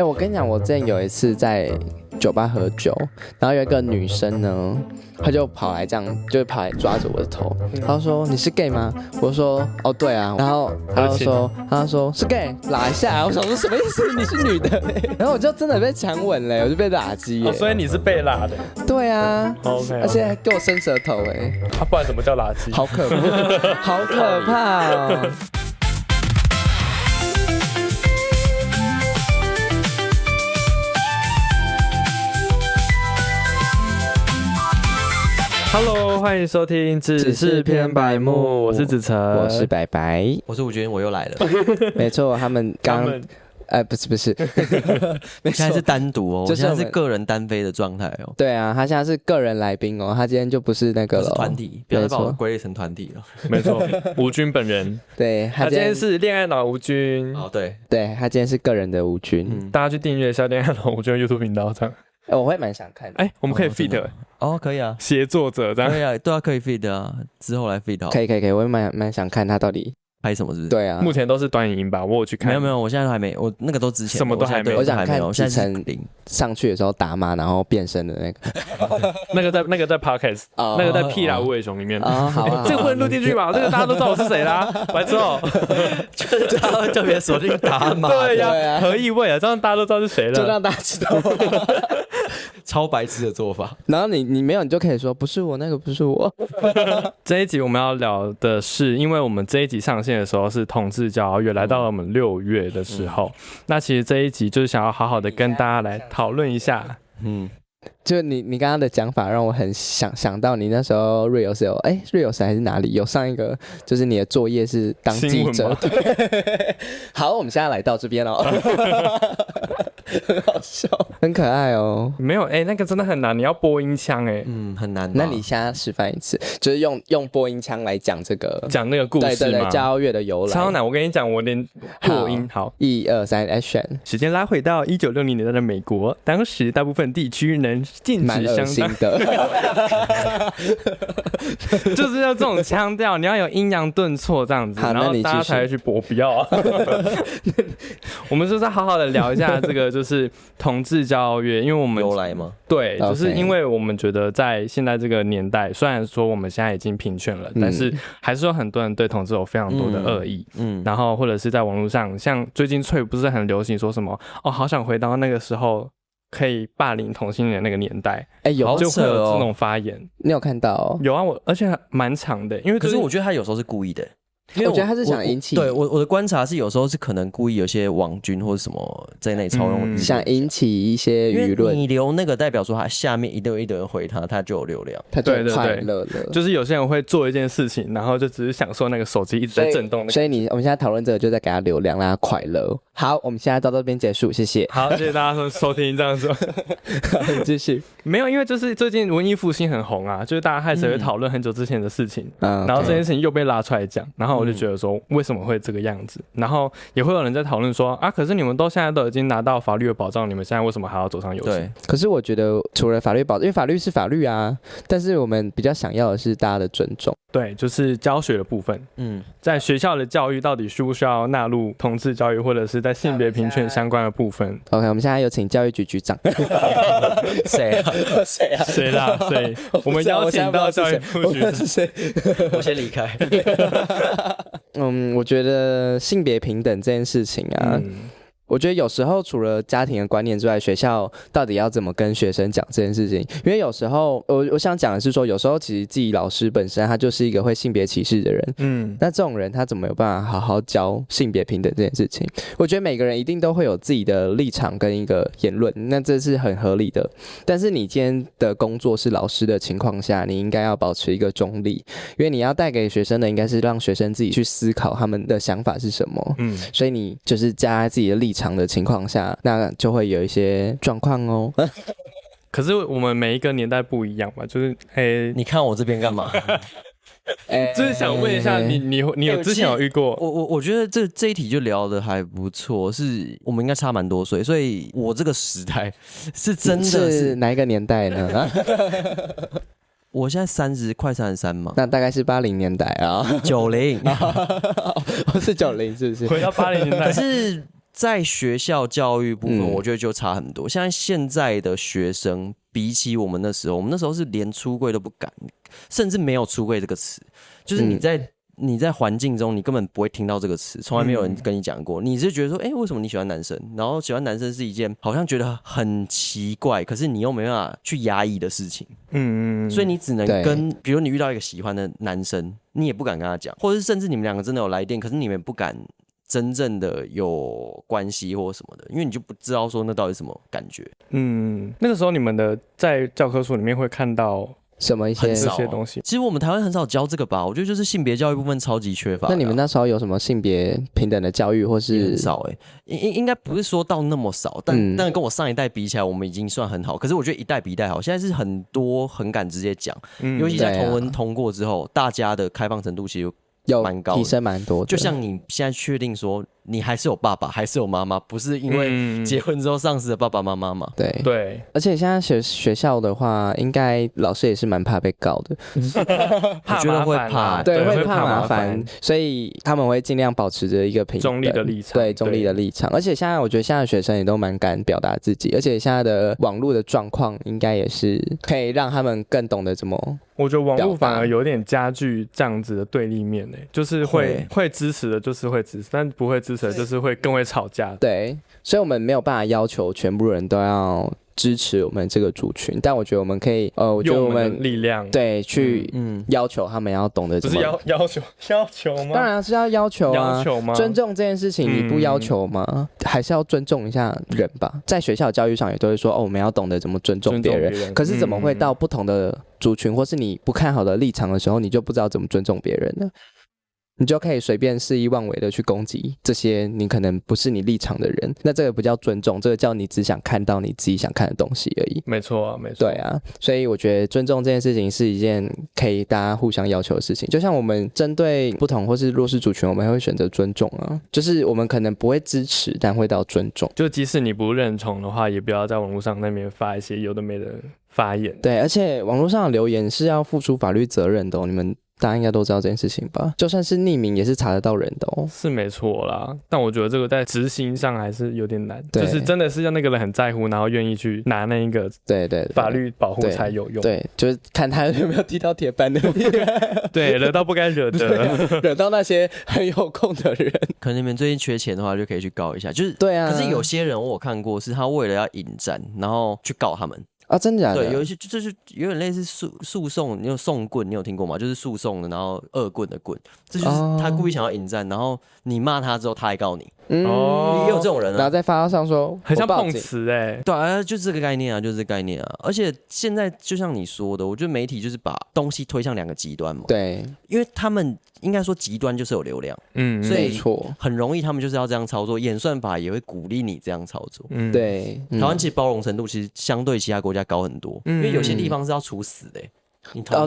我跟你讲，我之前有一次在酒吧喝酒，然后有一个女生呢，她就跑来这样，就跑来抓着我的头，她说：“你是 gay 吗？”我说：“哦，对啊。”然后她就说：“是 gay， 拉一下。”我想说什么意思？你是女的？然后我就真的被强吻了，我就被打击耶。所以你是被拉的？对啊。OK， 而且还给我伸舌头哎。不然怎么叫垃圾？好可怕，好可怕哦。Hello， 欢迎收听只是偏白目，我是子晨，我是白白，我是吴军，我又来了。没错，他们刚不是，现在是单独哦，就是我现在是个人单飞的状态哦。对啊，他现在是个人来宾哦，他今天就不是那个了，是团体，不要再把我归类成团体了。没错，吴军本人，对他今天是恋爱脑吴军。哦，对，他今天是个人的吴军，大家去订阅一下恋爱脑吴军的 YouTube 频道这样。我会蛮想看的。我们可以 feed 哦，可以啊，协作者这样。可以啊，对啊，可以 feed 啊，之后来 feed 好。可以，我也蛮想看他到底拍什么，是不是？对啊，目前都是短影音吧，我有去看。没有，我现在都还没，我那个都之前什么都还没有。我想看子晨上去的时候打码，然后变身的那个。那个在 podcast， 那个在屁啦无尾熊里面。好啊，这个不能录进去吧？这个大家都知道我是谁啦，白痴哦。就是他会特别锁定打码。对呀，何意味啊？这样大家都知道是谁了，就让大家知道。超白痴的做法。然后你没有，你就可以说不是我，那个不是我。这一集我们要聊的是，因为我们这一集上线的时候是同志骄傲月，来到了我们6月的时候，那其实这一集就是想要好好的跟大家来讨论一下。就你刚刚的讲法让我很想到你那时候 Reels 有Reels 还是哪里有上一个，就是你的作业是当记者。好，我们现在来到这边哦。很好笑，很可爱哦。没有那个真的很难，你要播音腔很难。那你现在示范一次，就是用播音腔来讲那个故事吗？对，骄傲月的由来。超难，我跟你讲，我连播音好，1、2、3 ，Action。时间拉回到1960年代的美国，当时大部分地区能禁止相当的，就是要这种腔调，你要有阴阳顿挫这样子，然后大家才会去播。不要啊！我们就是好好的聊一下这个，就是同志骄傲月，因为我们由来吗？对，就是因为我们觉得在现在这个年代，虽然说我们现在已经平权了，但是还是有很多人对同志有非常多的恶意，然后或者是在网络上，像最近脆不是很流行说什么好想回到那个时候可以霸凌同性恋那个年代，有就会有这种发言。你有看到？有啊，而且蛮长的，因为可是我觉得他有时候是故意的。因为我觉得他是想引起，对我的观察是有时候是可能故意有些网军或者什么在那里操弄，想引起一些舆论。你留那个代表说他下面一堆人回他，他就有流量，他就快乐了。就是有些人会做一件事情，然后就只是享受那个手机一直在震动。所以我们现在讨论这个，就在给他流量，让他快乐。好，我们现在到这边结束，谢谢。好，谢谢大家收听，这样说。继续。没有，因为就是最近文艺复兴很红啊，就是大家开始会讨论很久之前的事情，然后这件事情又被拉出来讲，然后我就觉得说为什么会这个样子，然后也会有人在讨论说可是你们现在都已经拿到法律的保障，你们现在为什么还要走上游行？可是我觉得除了法律保障，因为法律是法律啊，但是我们比较想要的是大家的尊重。对，就是教学的部分。在学校的教育到底需不需要纳入同志教育，或者是在性别平权相关的部分 ？OK， 我们现在有请教育局局长。谁啦？谁？我们邀请到教育部局长是谁？我先离开。我觉得性别平等这件事情啊。我觉得有时候除了家庭的观念之外，学校到底要怎么跟学生讲这件事情？因为有时候我想讲的是说，有时候其实自己老师本身他就是一个会性别歧视的人，那这种人他怎么有办法好好教性别平等这件事情？我觉得每个人一定都会有自己的立场跟一个言论，那这是很合理的。但是你今天的工作是老师的情况下，你应该要保持一个中立，因为你要带给学生的应该是让学生自己去思考他们的想法是什么。所以你就是加在自己的立场的情况下，那就会有一些状况哦。可是我们每一个年代不一样嘛，就是你看我这边干嘛？就是想问一下你有之前有遇过？我觉得这一题就聊得还不错，是我们应该差蛮多岁，所以我这个时代是真的是哪一个年代呢？我现在快33嘛，那大概是80年代啊， 90，是90是不是？回到80年代，可是在学校教育部分，我觉得就差很多。像现在的学生，比起我们那时候是连出柜都不敢，甚至没有出柜这个词，就是你在环境中，你根本不会听到这个词，从来没有人跟你讲过。你是觉得说，为什么你喜欢男生？然后喜欢男生是一件好像觉得很奇怪，可是你又没办法去压抑的事情。所以你只能跟，比如你遇到一个喜欢的男生，你也不敢跟他讲，或者是甚至你们两个真的有来电，可是你们不敢真正的有关系或什么的，因为你就不知道说那到底是什么感觉。那个时候你们的在教科书里面会看到什么一些这些东西？其实我们台湾很少教这个吧，我觉得就是性别教育部分超级缺乏。那你们那时候有什么性别平等的教育，或是很少应该不是说到那么少，但跟我上一代比起来，我们已经算很好。可是我觉得一代比一代好，现在是很多很敢直接讲，尤其在同文通过之后，大家的开放程度其实有蛮高的，提升蛮多的。就像你现在确定说你还是有爸爸，还是有妈妈，不是因为结婚之后丧失了爸爸妈妈嘛？对。而且现在学校的话，应该老师也是蛮怕被告的，我觉得会怕，对，会怕麻烦，所以他们会尽量保持着一个中立的立场，对，中立的立场。而且现在我觉得现在的学生也都蛮敢表达自己，而且现在的网络的状况应该也是可以让他们更懂得怎么。我觉得网络反而有点加剧这样子的对立面就是会支持的，就是会支持，但不会支持的，就是会更会吵架。对，所以我们没有办法要求全部人都要支持我们这个族群，但我觉得我们可以，我觉得我们力量对去要求他们要懂得怎么，不是要求吗？当然是要要求啊，要求吗？尊重这件事情你不要求吗？还是要尊重一下人吧。在学校教育上也都会说，我们要懂得怎么尊重别人。可是怎么会到不同的族群或是你不看好的立场的时候，你就不知道怎么尊重别人呢？你就可以随便肆意妄为的去攻击这些你可能不是你立场的人，那这个不叫尊重，这个叫你只想看到你自己想看的东西而已。没错啊，没错。对啊，所以我觉得尊重这件事情是一件可以大家互相要求的事情。就像我们针对不同或是弱势族群，我们会选择尊重啊，就是我们可能不会支持，但会到尊重。就即使你不认同的话，也不要在网络上那边发一些有的没的发言。对，而且网络上的留言是要付出法律责任的你们大家应该都知道这件事情吧？就算是匿名也是查得到人的是没错啦。但我觉得这个在执行上还是有点难，就是真的是要那个人很在乎，然后愿意去拿那一个法律保护才有用。对，就是看他有没有踢到铁板的对，惹到不该惹的，惹到那些很有空的人。可能你们最近缺钱的话，就可以去告一下。就是对啊，可是有些人我有看过，是他为了要引战，然后去告他们。啊，真的假的？对，有一些就是有点类似诉讼，你有讼棍，你有听过吗？就是诉讼的，然后恶棍的棍，这就是他故意想要引战，然后你骂他之后，他还告你。也有这种人啊，然后在发号上说很像碰瓷对啊，就是这个概念啊，就是这个概念啊。而且现在就像你说的，我觉得媒体就是把东西推向两个极端嘛。对，因为他们应该说极端就是有流量，所以很容易他们就是要这样操作，演算法也会鼓励你这样操作。对，台湾其实包容程度其实相对其他国家高很多，因为有些地方是要处死的。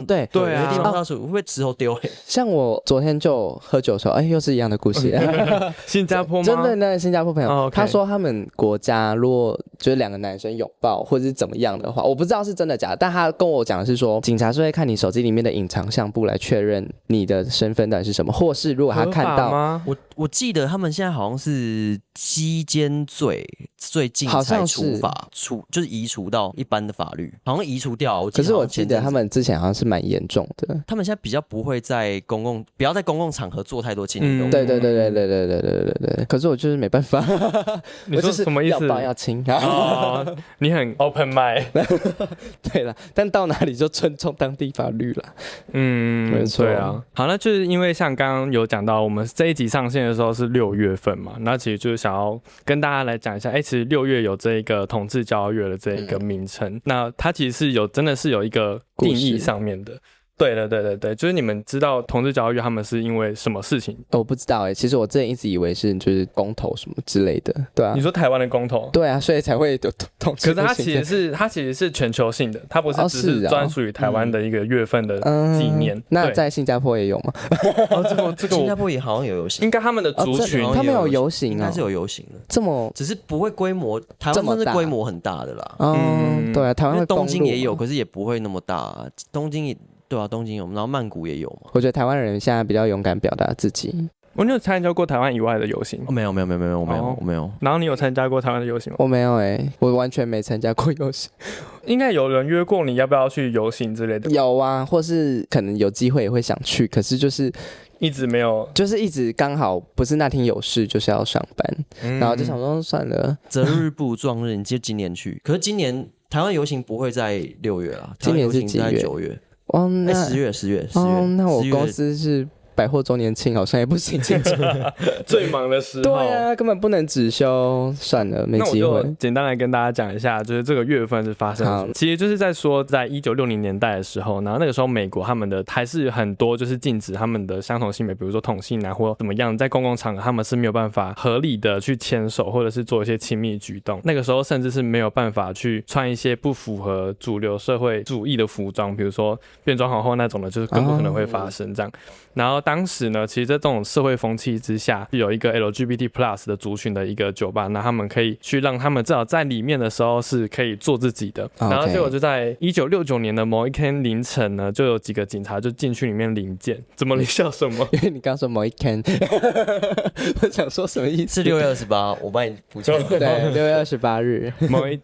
对，有些地方到处会被石头丢。像我昨天就喝酒的时候，又是一样的故事。新加坡吗？真的，那个新加坡朋友，他说他们国家如果就是两个男生拥抱或者是怎么样的话，我不知道是真的假的，但他跟我讲的是说，警察是会看你手机里面的隐藏相簿来确认你的身份到底是什么，或是如果他看到，我记得他们现在好像是基奸罪最近才处罚，就是移除到一般的法律，好像移除掉。可是我记得他们之前好像是蛮严重的，他们现在比较不会在不要在公共场合做太多亲密动作。对。可是我就是没办法，你说什么意思？要抱要亲。你很 open mind。对了，但到哪里就尊重当地法律了。没错。对啊。好，那就是因为像刚刚有讲到，我们这一集上线的时候是6月份嘛，那其实就是想要跟大家来讲一下，其实6月有这一个同志交月的这一个名称，那它其实是真的是有一个定义上面的。对，就是你们知道同志交月他们是因为什么事情？我不知道其实我之前一直以为是就是公投什么之类的，对啊。你说台湾的公投？对啊，所以才会有同志。可是它其实是全球性的，它不是只是专属于台湾的一个月份的纪念。那在新加坡也有吗？这个新加坡也好像有游行，应该他们的族群他们有游行应该是有游行的，这么只是不会规模，台湾算是规模很大的啦。对啊，台湾会东京也有，可是也不会那么大。东京对啊，东京有，然后曼谷也有嘛。我觉得台湾人现在比较勇敢表达自己。你有参加过台湾以外的游行？没有，我没有。然后你有参加过台湾的游行吗？我没有我完全没参加过游行。应该有人约过你要不要去游行之类的？有啊，或是可能有机会也会想去，可是就是一直没有，就是一直刚好不是那天有事，就是要上班，然后就想说算了，择日不如撞日，你就今年去。可是今年台湾游行不会在6月啊，今年是几月？9月。那10月。那我公司是百货周年庆，好像也不行庆祝。最忙的时候。对啊，根本不能只休，算了，没机会。那我就简单来跟大家讲一下，就是这个月份是发生了什么。其实就是在说，在1960年代的时候，然后那个时候美国他们的还是很多就是禁止他们的相同性别，比如说同性啊或怎么样，在公共场合他们是没有办法合理的去牵手或者是做一些亲密举动。那个时候甚至是没有办法去穿一些不符合主流社会主义的服装，比如说变装皇后那种的，就是更不可能会发生这样。然后当时呢，其实在这种社会风气之下，有一个 LGBT+ 的族群的一个酒吧，那他们可以去让他们至少在里面的时候是可以做自己的。然后结果就在1969年的某一天凌晨呢，就有几个警察就进去里面临检。怎么你笑什么？因为你刚说某一天，我想说什么意思？是6月28，我帮你补充。对，6月28日。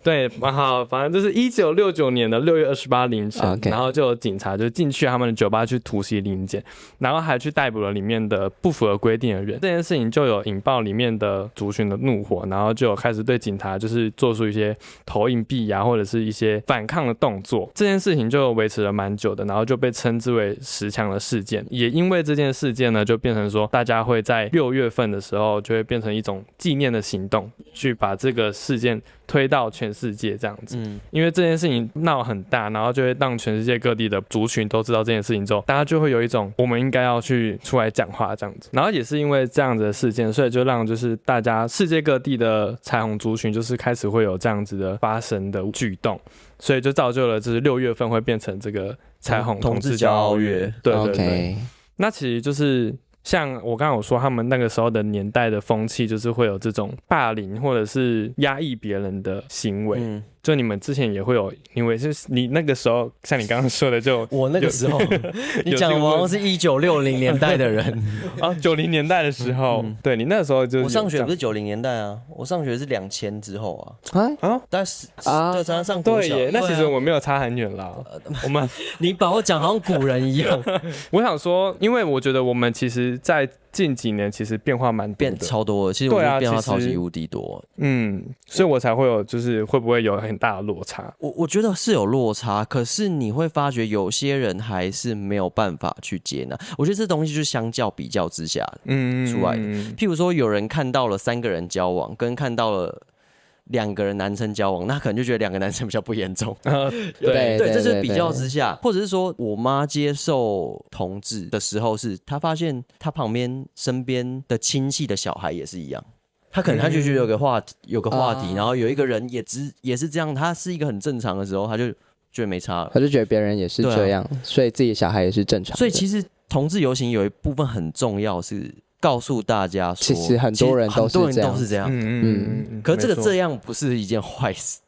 对，好，反正就是1969年的6月28凌晨，然后就有警察就进去他们的酒吧去突袭临检，然后还去逮捕了里面的不符合规定的人。这件事情就有引爆里面的族群的怒火，然后就有开始对警察就是做出一些投硬币啊，或者是一些反抗的动作。这件事情就维持了蛮久的，然后就被称之为10强的事件。也因为这件事件呢，就变成说大家会在6月份的时候就会变成一种纪念的行动，去把这个事件推到全世界这样子。因为这件事情闹很大，然后就会让全世界各地的族群都知道这件事情之后，大家就会有一种我们应该要去出来讲话这样子。然后也是因为这样子的事件，所以就让就是大家世界各地的彩虹族群就是开始会有这样子的发生的举动，所以就造就了就是6月份会变成这个彩虹同志骄傲月。对对对。那其实就是像我刚刚有说，他们那个时候的年代的风气就是会有这种霸凌或者是压抑别人的行为。就你们之前也会有，因为是你那个时候，像你刚刚说的就，我那个时候，你讲的好像是1960年代的人啊，90年代的时候，对你那个时候就我上学不是90年代啊，我上学是2000之后啊，但是对，常常上国小。对耶，那其实我没有差很远啦。我们你把我讲好像古人一样。我想说，因为我觉得我们其实在近几年其实变化蛮多的，变超多的，其实我觉得变化超级无敌多。所以我才会有，就是会不会有很大的落差？我觉得是有落差，可是你会发觉有些人还是没有办法去接纳。我觉得这东西就是相较比较之下出来的。譬如说，有人看到了3个人交往，跟看到了2个人男生交往，那可能就觉得2个男生比较不严重。对，这是比较之下，或者是说我妈接受同志的时候，是她发现她旁边身边的亲戚的小孩也是一样。他可能他就觉得有个话题，然后有一个人也是这样，他是一个很正常的时候，他就觉得没差了，他就觉得别人也是这样，所以自己小孩也是正常的。所以其实同志游行有一部分很重要，是告诉大家说，其实很多人都是这样。可是这样不是一件坏事，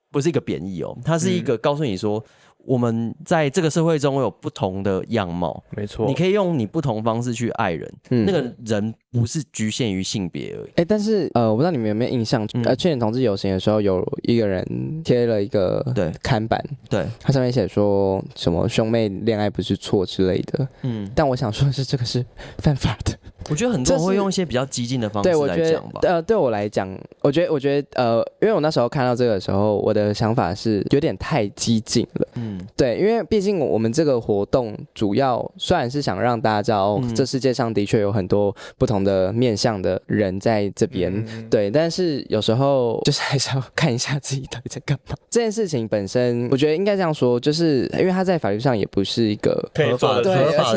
不是一个贬义哦，它是一个告诉你说，我们在这个社会中有不同的样貌，没错，你可以用你不同方式去爱人，那个人不是局限于性别而已。但是我不知道你们有没有印象，去年同志游行的时候，有一个人贴了一个看板，对，他上面写说什么兄妹恋爱不是错之类的，但我想说的是这个是犯法的。我觉得很多人会用一些比较激进的方式来讲吧。对我来讲，我觉得因为我那时候看到这个的时候，我的想法是有点太激进了。对，因为毕竟我们这个活动主要虽然是想让大家知道，这世界上的确有很多不同的面向的人在这边，对，但是有时候就是还是要看一下自己到底在干嘛。这件事情本身，我觉得应该这样说，就是因为它在法律上也不是一个合法的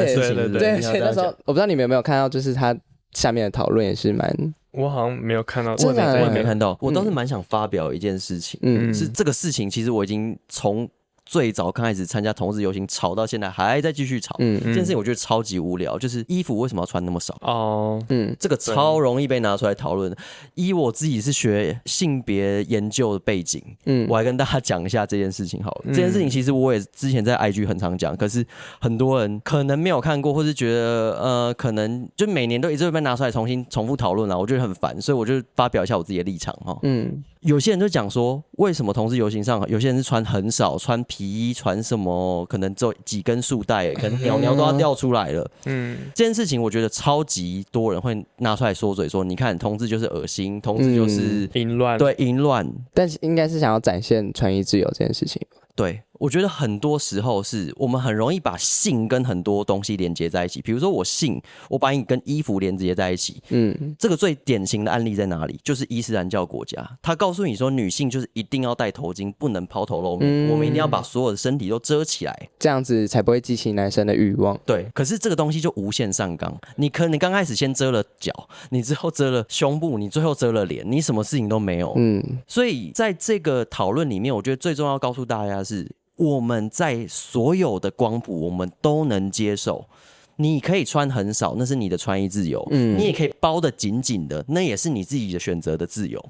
事情。对，而且那时候我不知道你们有没有看到，就是它下面的讨论也是蛮……我好像没有看到，我也没看到。我倒是蛮想发表一件事情，是这个事情，其实我已经从最早刚开始参加同志游行，吵到现在还在继续吵。这件事情我觉得超级无聊，就是衣服为什么要穿那么少？这个超容易被拿出来讨论。依我自己是学性别研究的背景，我来跟大家讲一下这件事情好了。这件事情其实我也之前在 IG 很常讲，可是很多人可能没有看过，或是觉得可能就每年都一直会被拿出来重复讨论啦，我觉得很烦，所以我就发表一下我自己的立场哈。有些人就讲说，为什么同志游行上有些人是穿很少，穿皮衣，穿什么可能只有几根束带，可能鸟鸟都要掉出来了。这件事情我觉得超级多人会拿出来说嘴说，你看同志就是恶心，同志就是淫乱，对淫乱，但是应该是想要展现穿衣自由这件事情。对，我觉得很多时候是我们很容易把性跟很多东西连接在一起。比如说我性，我把你跟衣服连接在一起。这个最典型的案例在哪里？就是伊斯兰教国家，他告诉你说女性就是一定要戴头巾，不能抛头露面，我们一定要把所有的身体都遮起来，这样子才不会激起男生的欲望。对，可是这个东西就无限上纲。你刚开始先遮了脚，你之后遮了胸部，你最后遮了脸，你什么事情都没有。所以在这个讨论里面，我觉得最重要告诉大家是，我们在所有的光谱我们都能接受。你可以穿很少，那是你的穿衣自由。你也可以包得紧紧的，那也是你自己的选择的自由。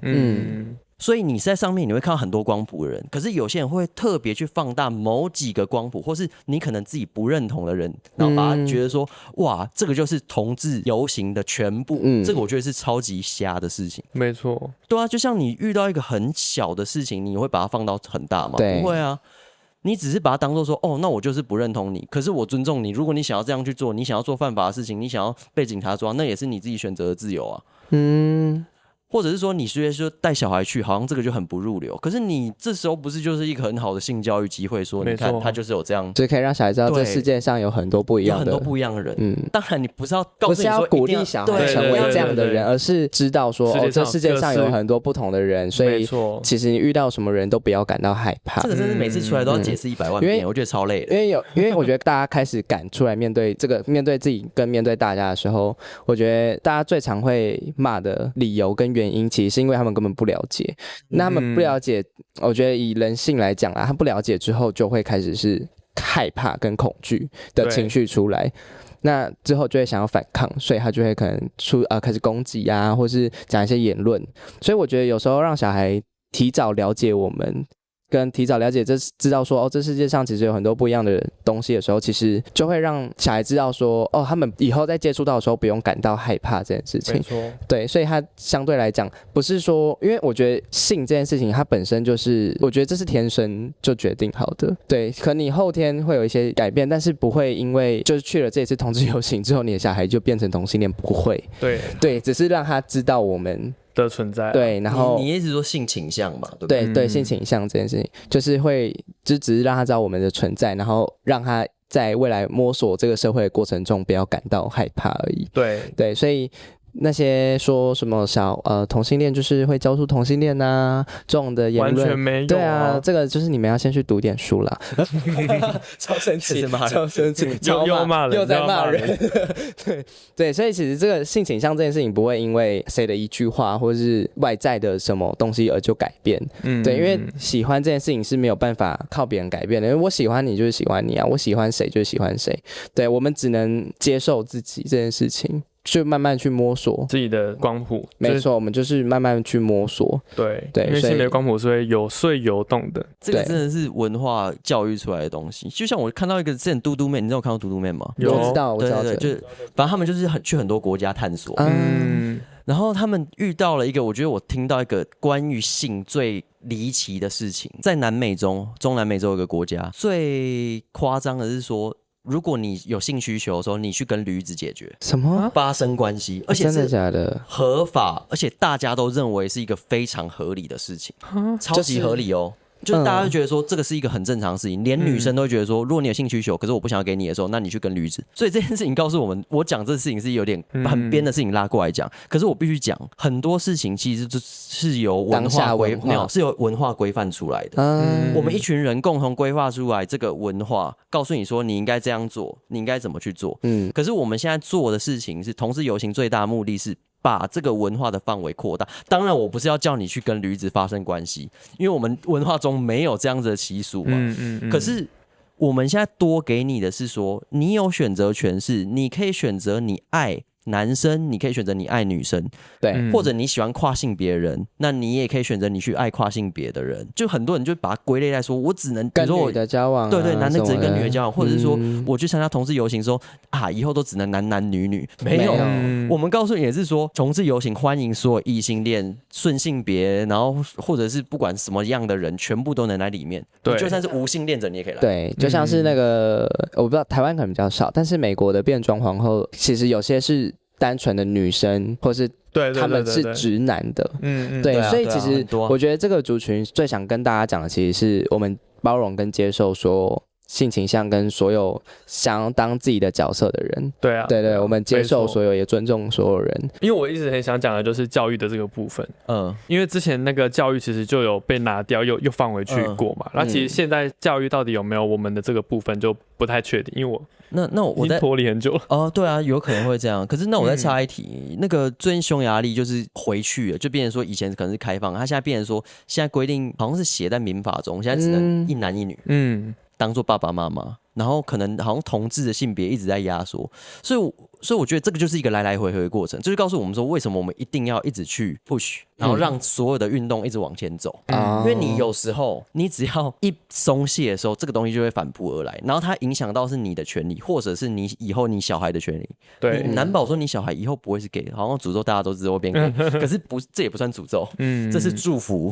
所以你在上面你会看到很多光谱的人，可是有些人会特别去放大某几个光谱，或是你可能自己不认同的人，然后把他觉得说，哇，这个就是同志游行的全部。这个我觉得是超级瞎的事情。没错，对啊，就像你遇到一个很小的事情，你会把它放到很大吗？不会啊。你只是把它当作说，那我就是不认同你，可是我尊重你。如果你想要这样去做，你想要做犯法的事情，你想要被警察抓，那也是你自己选择的自由啊。或者是说你虽说带小孩去，好像这个就很不入流，可是你这时候不是就是一个很好的性教育机会，说你看他就是有这样，就可以让小孩知道这世界上有很多不一样的，有很多不一样的人。当然你不是要告诉你说，不是要鼓励小孩成为这样的人，而是知道说这世界上有很多不同的人，所以其实你遇到什么人都不要感到害怕。这个真是每次出来都要解释100万遍，我觉得超累的。因为我觉得大家开始敢出来面对这个，面对自己跟面对大家的时候，我觉得大家最常会骂的理由跟原因，其实是因为他们根本不了解。那他们不了解，我觉得以人性来讲啦，他不了解之后就会开始是害怕跟恐惧的情绪出来，那之后就会想要反抗，所以他就会可能开始攻击啊，或是讲一些言论。所以我觉得有时候让小孩提早了解我们，跟提早了解知道说这世界上其实有很多不一样的东西的时候，其实就会让小孩知道说他们以后在接触到的时候不用感到害怕这件事情。没错，对，所以它相对来讲不是说，因为我觉得性这件事情它本身就是，我觉得这是天生就决定好的。对，可能你后天会有一些改变，但是不会因为就是去了这一次同志游行之后，你的小孩就变成同性恋，不会。对，只是让他知道我们的存在。对，然后你一直说性倾向嘛，对不对？对，性倾向这件事情，就是会只是让他知道我们的存在，然后让他在未来摸索这个社会的过程中不要感到害怕而已。对，所以那些说什么同性恋就是会教出同性恋啊这种的言论，完全没有。对啊，这个就是你们要先去读点书啦。超生气，超生气，又骂人，又在骂人。对，所以其实这个性倾向这件事情不会因为谁的一句话或是外在的什么东西而就改变。对，因为喜欢这件事情是没有办法靠别人改变的，因为我喜欢你就是喜欢你啊，我喜欢谁就是喜欢谁。对，我们只能接受自己这件事情。就慢慢去摸索自己的光谱，没错，我们就是慢慢去摸索。对，因为性别光谱是会有碎有动的，这个真的是文化教育出来的东西。就像我看到一个之前嘟嘟妹，你知道我看到嘟嘟妹吗？我知道，对，就是反正他们就是去很多国家探索，然后他们遇到了一个，我觉得我听到一个关于性最离奇的事情，在中南美洲有一个国家，最夸张的是说，如果你有性需求的时候，你去跟驴子解决什么发生关系，而且真的假的合法，而且大家都认为是一个非常合理的事情，超级合理哦。就是大家会觉得说这个是一个很正常的事情，连女生都会觉得说，如果你有性需求，可是我不想要给你的时候，那你去跟驴子。所以这件事情告诉我们，我讲这事情是有点很编的事情拉过来讲，可是我必须讲，很多事情其实是由文化规范出来的。我们一群人共同规划出来这个文化，告诉你说你应该这样做，你应该怎么去做。可是我们现在做的事情是，同志游行最大的目的是把这个文化的范围扩大。当然，我不是要叫你去跟驴子发生关系，因为我们文化中没有这样子的习俗嘛。可是我们现在多给你的是说，你有选择权，是你可以选择你爱男生，你可以选择你爱女生，对，或者你喜欢跨性别人，那你也可以选择你去爱跨性别的人。就很多人就把它归类在说，我只能跟女的交往、啊，对，男的只能跟女的交往，或者是说我去参加同志游行说以后都只能男女女，没有。我们告诉你也是说，同志游行欢迎所有异性恋、顺性别，然后或者是不管什么样的人，全部都能来里面。对，就算是无性恋者，你也可以来。对，就像是那个，我不知道台湾可能比较少，但是美国的变装皇后，其实有些是单纯的女生，或是他们是直男的。对，所以其实我觉得这个族群最想跟大家讲的，其实是我们包容跟接受说性倾向跟所有想要当自己的角色的人。对啊，对，我们接受所有，也尊重所有人。因为我一直很想讲的就是教育的这个部分。因为之前那个教育其实就有被拿掉，又放回去过嘛。那其实现在教育到底有没有我们的这个部分就不太确定，因为我已经脱离很久了。对啊，有可能会这样。可是那我再插一题，那个最近匈牙利就是回去了，就变成说以前可能是开放，他现在变成说现在规定好像是写在民法中，现在只能一男一女。当做爸爸妈妈，然后可能好像同志的性别一直在压缩，所以我觉得这个就是一个来来回回的过程，就是告诉我们说为什么我们一定要一直去 push， 然后让所有的运动一直往前走。因为你有时候你只要一松懈的时候，这个东西就会反扑而来，然后它影响到是你的权利，或者是你以后你小孩的权利。对，你难保说你小孩以后不会是 gay， 好像诅咒大家都知道会变 gay， 可是这也不算诅咒，这是祝福。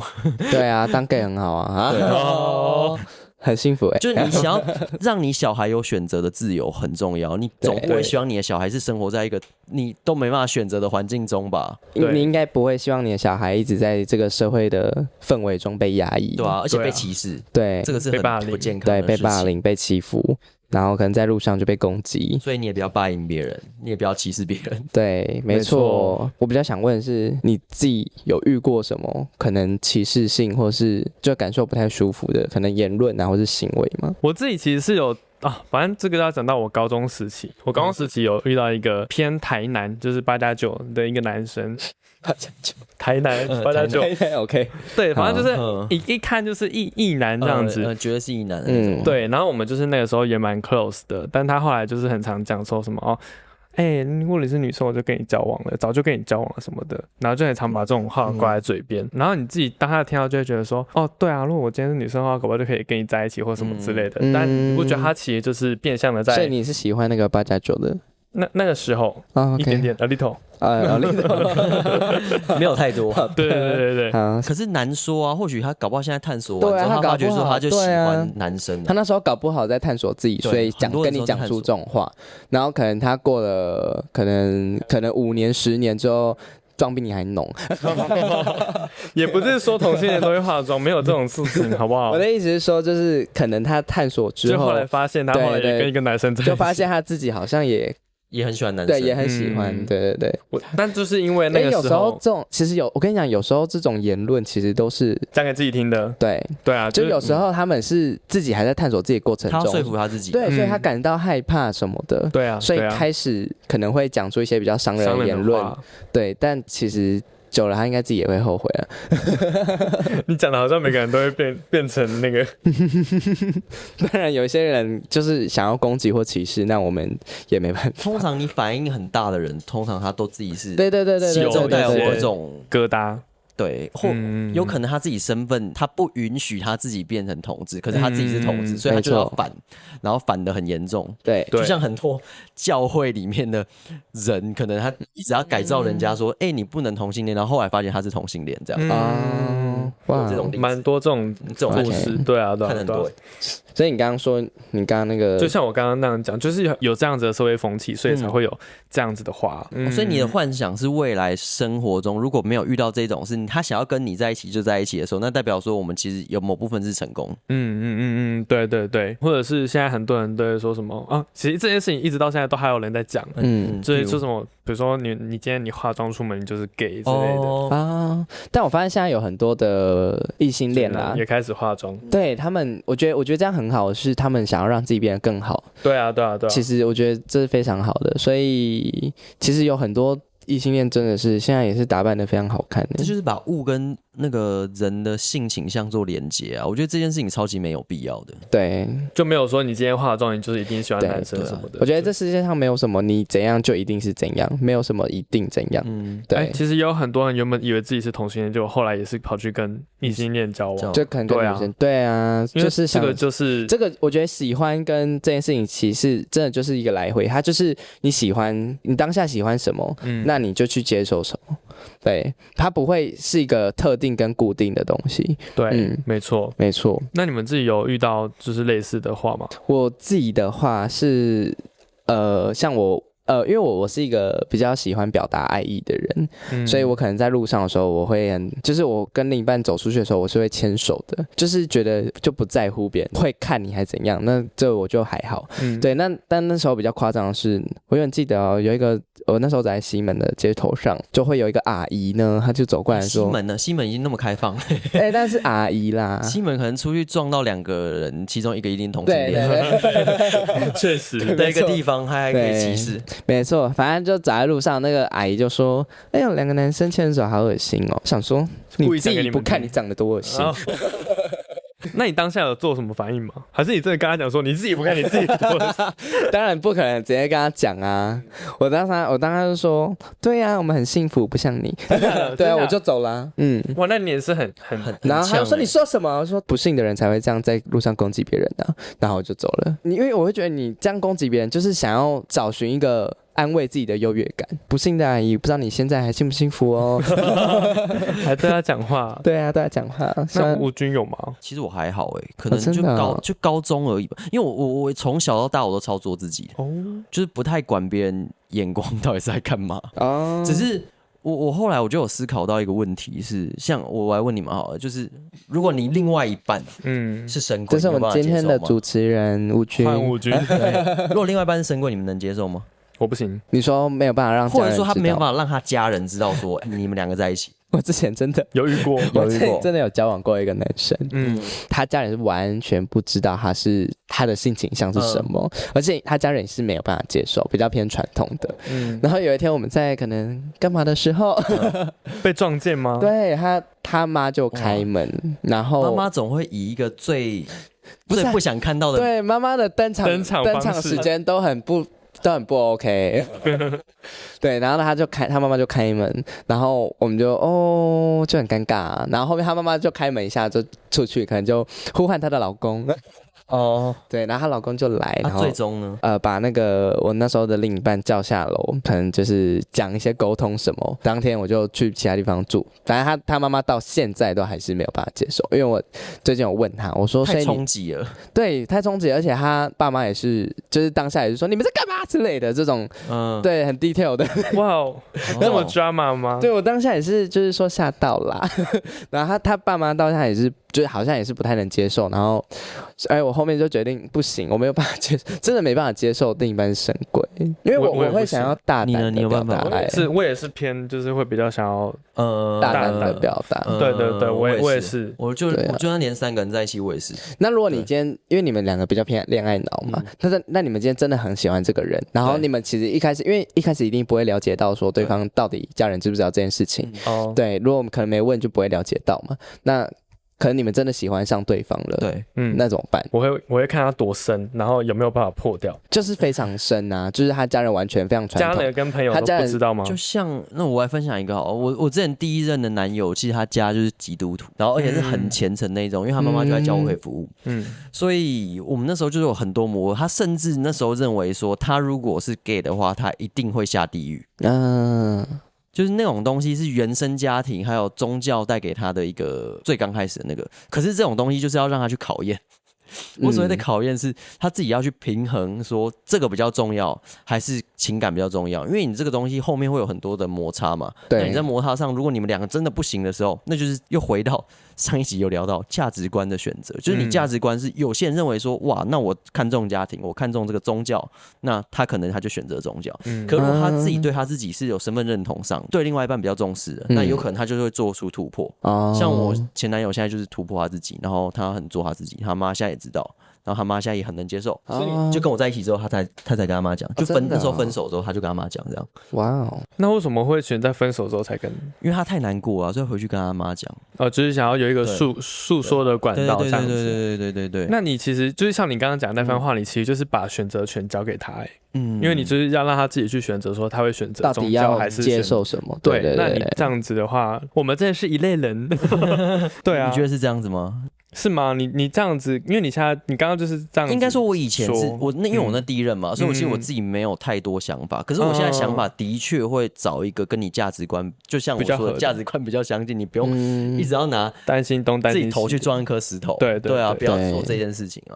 对啊，当 gay 很好啊。很幸福就是你想要让你小孩有选择的自由很重要，你总不会希望你的小孩是生活在一个你都没办法选择的环境中吧？你应该不会希望你的小孩一直在这个社会的氛围中被压抑，对啊，而且被歧视，对，这个是很不健康的事情，对，被霸凌、被欺负。然后可能在路上就被攻击，所以你也不要霸凌别人，你也不要歧视别人。对，没错。我比较想问的是，你自己有遇过什么可能歧视性，或是就感受不太舒服的可能言论啊，或是行为吗？我自己其实是有反正这个要讲到我高中时期。我高中时期有遇到一个偏台南，就是8+9的一个男生。台南8+9 OK， 对，反正就是一看就是异男这样子，觉得是异男的那种。对，然后我们就是那个时候也蛮 close 的，但他后来就是很常讲说什么如果你是女生，我就跟你交往了，早就跟你交往了什么的，然后就很常把这种话挂在嘴边，然后你自己当他听到就会觉得说，对啊，如果我今天是女生的话，搞不好就可以跟你在一起或什么之类的。但我觉得他其实就是变相的在，所以你是喜欢那个8+9的？那个时候一点点 a little 没有太多。对。可是难说啊，或许他搞不好现在探索完之后，他发觉说他就喜欢男生。他那时候搞不好在探索自己，所以跟你讲出这种话，然后可能他过了可能5年10年之后，妆比你还浓。也不是说同性恋都会化妆，没有这种事情，好不好？我的意思是说，就是可能他探索之后，就后来发现他后来也跟一个男生在一起，就发现他自己好像也很喜欢男生，对，也很喜欢，对。但就是因为那个时候，有时候这种其实我跟你讲，有时候这种言论其实都是讲给自己听的，对啊，就有时候他们是自己还在探索自己的过程中，他要说服他自己，对，所以他感到害怕什么的，对啊，所以开始可能会讲出一些比较伤人的言论，对，但其实久了他应该自己也会后悔了。你讲的好像每个人都会变成那个。当然有一些人就是想要攻击或歧视，那我们也没办法。通常你反应很大的人，通常他都自己是对心中带有这种疙瘩。对，或有可能他自己身份他不允许他自己变成同志，可是他自己是同志，所以他就要反，然后反得很严重。对，就像很多教会里面的人，可能他一直要改造人家说，你不能同性恋，然后后来发现他是同性恋，这样哇，这种蛮多这种故事，对啊，看很多。所以你刚刚说，你刚刚那个，就像我刚刚那样讲，就是有这样子的社会风气，所以才会有这样子的话。所以你的幻想是未来生活中如果没有遇到这种事，他想要跟你在一起就在一起的时候，那代表说我们其实有某部分是成功。对，或者是现在很多人都会说什么其实这件事情一直到现在都还有人在讲，就是说什么，比如说你今天你化妆出门，你就是 gay 之类的但我发现现在有很多的异性恋啦，也开始化妆。对他们，我觉得这样很好，是他们想要让自己变得更好。对啊。其实我觉得这是非常好的，所以其实有很多异性恋真的是现在也是打扮得非常好看的，这就是把物跟那个人的性倾向做连结啊！我觉得这件事情超级没有必要的。对，就没有说你今天化妆，你就是一定喜欢男生什么的。我觉得这世界上没有什么你怎样就一定是怎样，没有什么一定怎样。对。其实有很多人原本以为自己是同性恋，就后来也是跑去跟异性恋交往，就可能跟女生。对啊，就是这个就是这个，我觉得喜欢跟这件事情其实真的就是一个来回，它就是你喜欢，你当下喜欢什么，那你就去接受什么。对，它不会是一个特定跟固定的东西。对，没错，没错。那你们自己有遇到就是类似的话吗？我自己的话是，像我。因为我是一个比较喜欢表达爱意的人，所以我可能在路上的时候，我会就是我跟另一半走出去的时候，我是会牵手的，就是觉得就不在乎别人会看你还怎样，那这我就还好。对，但那时候比较夸张的是，我永远记得有一个，我那时候在西门的街头上，就会有一个阿姨呢，她就走过来说，西门呢？西门已经那么开放，但是阿姨啦，西门可能出去撞到2个人，其中一个一定同性恋，确实，在一个地方他还可以歧视。没错，反正就走在路上，那个阿姨就说：“哎呦，2个男生牵手好恶心哦！”想说你自己不看你长得多恶心。那你当下有做什么反应吗？还是你真的跟他讲说你自己不看你自己多恶心？当然不可能直接跟他讲啊！我当时就说：“对啊，我们很幸福，不像你。”对啊，我就走了。哇，那你也是很。然后他就说：“你说什么？”我说：“不幸的人才会这样在路上攻击别人的。”然后我就走了。因为我会觉得你这样攻击别人，就是想要找寻一个安慰自己的优越感。不幸的阿姨，不知道你现在还幸不幸福哦？还对他讲话？对啊，对他讲话。那吴君有吗？其实我还好可能就高中而已吧。因为我从小到大我都超做自己，就是不太管别人眼光到底是在干嘛。只是我后来我就有思考到一个问题是，像我来问你们好了，就是如果你另外一半是神棍，这是我们今天的主持人吴君。吴君，如果另外一半是神棍，你们能接受吗？我不行。你说没有办法让家人知道，或者说他没有办法让他家人知道说你们2个在一起。我之前真的有遇过，真的有交往过一个男生，他家人是完全不知道他的性倾向是什么，而且他家人是没有办法接受，比较偏传统的。然后有一天我们在可能干嘛的时候，被撞见吗？对，他妈就开门，然后妈妈总会以一个最不想看到的，对，妈妈的登场时间都很不 OK。对，然后他妈妈就开门，然后我们就很尴尬，然后后面他妈妈就开门一下就出去，可能就呼唤她的老公。对，然后她老公就来，然后最终呢，把那个我那时候的另一半叫下楼，可能就是讲一些沟通什么。当天我就去其他地方住，反正他妈妈到现在都还是没有办法接受，因为我最近有问他，我说太冲击了，对，太冲击，而且他爸妈也是，就是当下也是说你们在干嘛之类的这种，对，很 detail 的。哇，那么 drama 吗？对，我当下也是，就是说吓到啦。然后他爸妈到现在也是，就是好像也是不太能接受，然后，我后面就决定不行，我没有办法接受，真的没办法接受另一半是神鬼，因为我会想要大胆的表达爱。我也是偏，就是会比较想要大胆的表达。对，我也是，我就算连3个人在一起，我也是。那如果你今天，因为你们2个比较偏恋爱脑嘛，那你们今天真的很喜欢这个人，然后你们其实一开始一定不会了解到说对方到底家人知不知道这件事情。对，如果我们可能没问就不会了解到嘛。那可能你们真的喜欢上对方了，对，那怎么办？我会看他多深，然后有没有办法破掉。就是非常深啊，就是他家人完全非常传统，家人跟朋友都不知道吗？就像那我来分享一个好，我之前第一任的男友，其实他家就是基督徒，然后而且是很虔诚那种，因为他妈妈就在教会服务，所以我们那时候就是有很多磨合。他甚至那时候认为说，他如果是 gay 的话，他一定会下地狱。就是那种东西是原生家庭还有宗教带给他的一个最刚开始的那个，可是这种东西就是要让他去考验。我所谓的考验是他自己要去平衡，说这个比较重要还是情感比较重要，因为你这个东西后面会有很多的摩擦嘛。对，那你在摩擦上，如果你们2个真的不行的时候，那就是又回到上一集有聊到价值观的选择，就是你价值观是有些人认为说，哇，那我看重家庭，我看重这个宗教，那他可能他就选择宗教。可如果他自己对他自己是有身份认同上，对另外一半比较重视的，那有可能他就会做出突破。像我前男友现在就是突破他自己，然后他很做他自己，他妈现在也知道。然后他妈现在也很能接受，所以就跟我在一起之后，他才跟他妈讲，就那时候分手之后，他就跟他妈讲这样。哇哦，那为什么会选在分手之后才跟？因为他太难过了，所以回去跟他妈讲。就是想要有一个诉说的管道这样子。对。那你其实就是像你刚刚讲的那番话，你其实就是把选择权交给他，因为你就是要让他自己去选择，说他会选择宗教还是接受什么。对，那你这样子的话，我们真的是一类人。对啊，你觉得是这样子吗？是吗？你这样子，因为你刚刚就是这样子。应该说，我以前是因为我那第一任嘛，所以我其实我自己没有太多想法。可是我现在想法的确会找一个跟你价值观，就像我说的价值观比较相近，你不用一直要拿担心东担心西，自己头去撞一颗石头。对啊，不要做这件事情啊。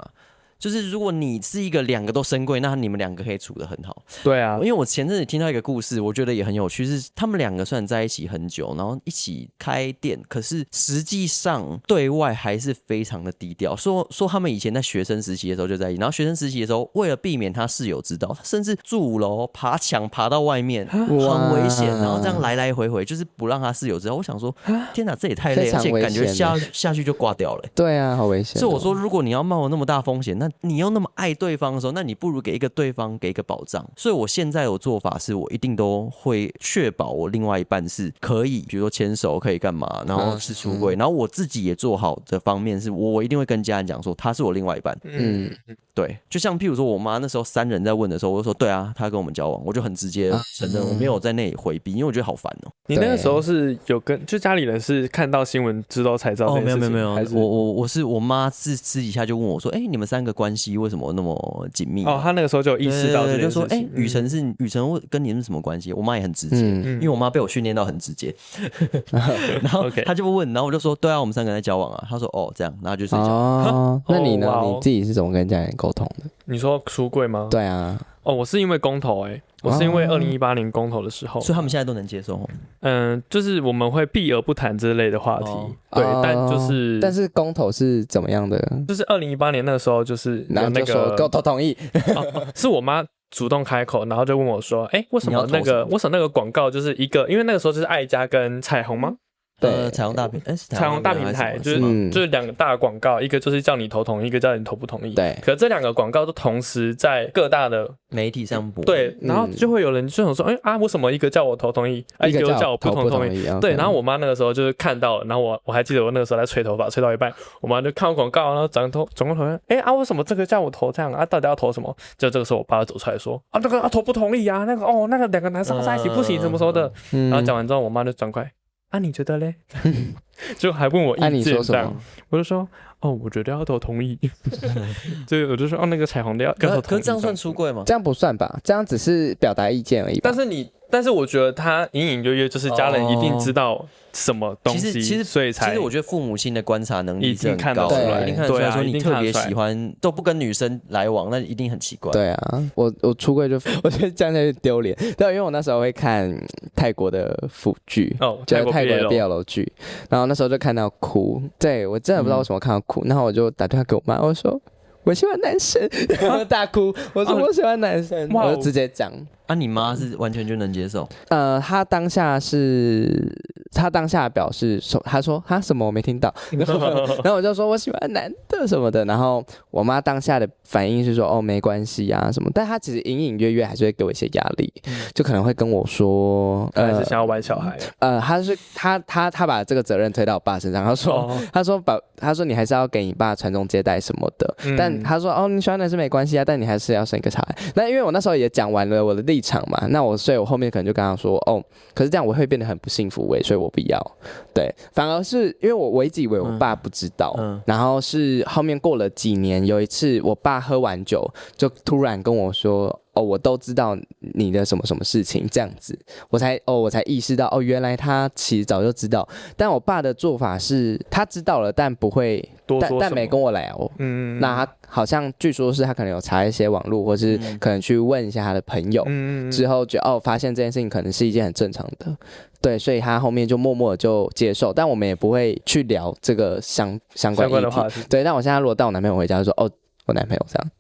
就是如果你是一个两个都深贵，那你们两个可以处得很好。对啊，因为我前阵子听到一个故事，我觉得也很有趣，是他们两个虽然在一起很久，然后一起开店，可是实际上对外还是非常的低调。说他们以前在学生时期的时候就在一起，然后学生时期的时候，为了避免他室友知道，他甚至住5楼爬墙爬到外面，很危险，然后这样来来回回，就是不让他室友知道。我想说，天哪，这也太累了，而且感觉下去就挂掉了。对啊，好危险。所以我说，如果你要冒那么大风险，那你又那么爱对方的时候，那你不如给对方一个保障。所以我现在有做法是，我一定都会确保我另外一半是可以，比如说牵手可以干嘛，然后是出柜，然后我自己也做好的方面是，我一定会跟家人讲说他是我另外一半。对，就像譬如说我妈那时候3人在问的时候，我就说对啊，他跟我们交往，我就很直接承认，我没有在那里回避，因为我觉得好烦哦。你那个时候是有就家里人是看到新闻之后才知道这件事情？没有，我妈是私底下就问我说，你们3个关系为什么那么紧密？她那个时候就有意识到这件事情，就说雨辰跟你们什么关系？我妈也很直接，因为我妈被我训练到很直接。然后她就问，然后我就说对啊，我们3个人在交往啊。她说这样，然后就睡觉。那你呢？你自己是怎么跟家人沟通的？你说出柜吗？对啊。我是因为公投我是因为2018年公投的时候，所以他们现在都能接受。就是我们会避而不谈这类的话题，对，但是公投是怎么样的？就是2018年那个时候，就是然后就说公投同意，是我妈主动开口，然后就问我说，为什么那个广告就是一个，因为那个时候就是爱家跟彩虹吗？对，彩虹大平台就是2个大广告，一个就是叫你投同意，一个叫你投不同意。对，可是这2个广告都同时在各大的媒体上播。对，然后就会有人就想说，为什么一个叫我投同意，一个叫我不同意？对，然后我妈那个时候就是看到了，然后我还记得我那个时候在吹头发，吹到一半，我妈就看到广告，然后转过头，为什么这个叫我投这样啊？到底要投什么？就这个时候我爸走出来说，那个投不同意啊，那个2个男生在一起不行，什么什么的。然后讲完之后，我妈就转过来。你觉得嘞？就还问我意见，你说什么？我就说我觉得要投同意。所以我就说那个彩虹的要投同意。可是这样算出柜吗？这样不算吧，这样只是表达意见而已吧。但是我觉得他隐隐约约就是家人一定知道什么东西，所以才。其实我觉得父母亲的观察能力是很高，看得出来，一定看得出来。说你特别喜欢都不跟女生来往，那一定很奇怪。对啊，我出柜就我觉得这样有点丢脸。对，因为我那时候会看泰国的腐剧，就是泰国的 BL 剧，然后那时候就看到哭。对，我真的不知道为什么看到哭，然后我就打电话给我妈，我说我喜欢男生，然后大哭。我说我喜欢男生，我就直接讲。你妈是完全就能接受？她当下表示说，她说什么我没听到，然后我就说我喜欢男的什么的，然后我妈当下的反应是说没关系啊什么，但她其实隐隐约约还是会给我一些压力，就可能会跟我说，还是想要玩小孩。她把这个责任推到我爸身上，她说你还是要给你爸传宗接代什么的，但她说你喜欢男生没关系啊，但你还是要生一个小孩。那因为我那时候也讲完了我的立场嘛，所以我后面可能就跟他说可是这样我会变得很不幸福所以我不要。对，反而是因为我一直以为我爸不知道，然后是后面过了几年，有一次我爸喝完酒就突然跟我说我都知道你的什么什么事情，这样子我才意识到原来他其实早就知道，但我爸的做法是他知道了但不会但没跟我聊。那他好像据说是他可能有查一些网络，或是可能去问一下他的朋友，之后就发现这件事情可能是一件很正常的。对，所以他后面就默默的就接受，但我们也不会去聊这个相关议题。对，但我现在如果带我男朋友回家就说我男朋友这样。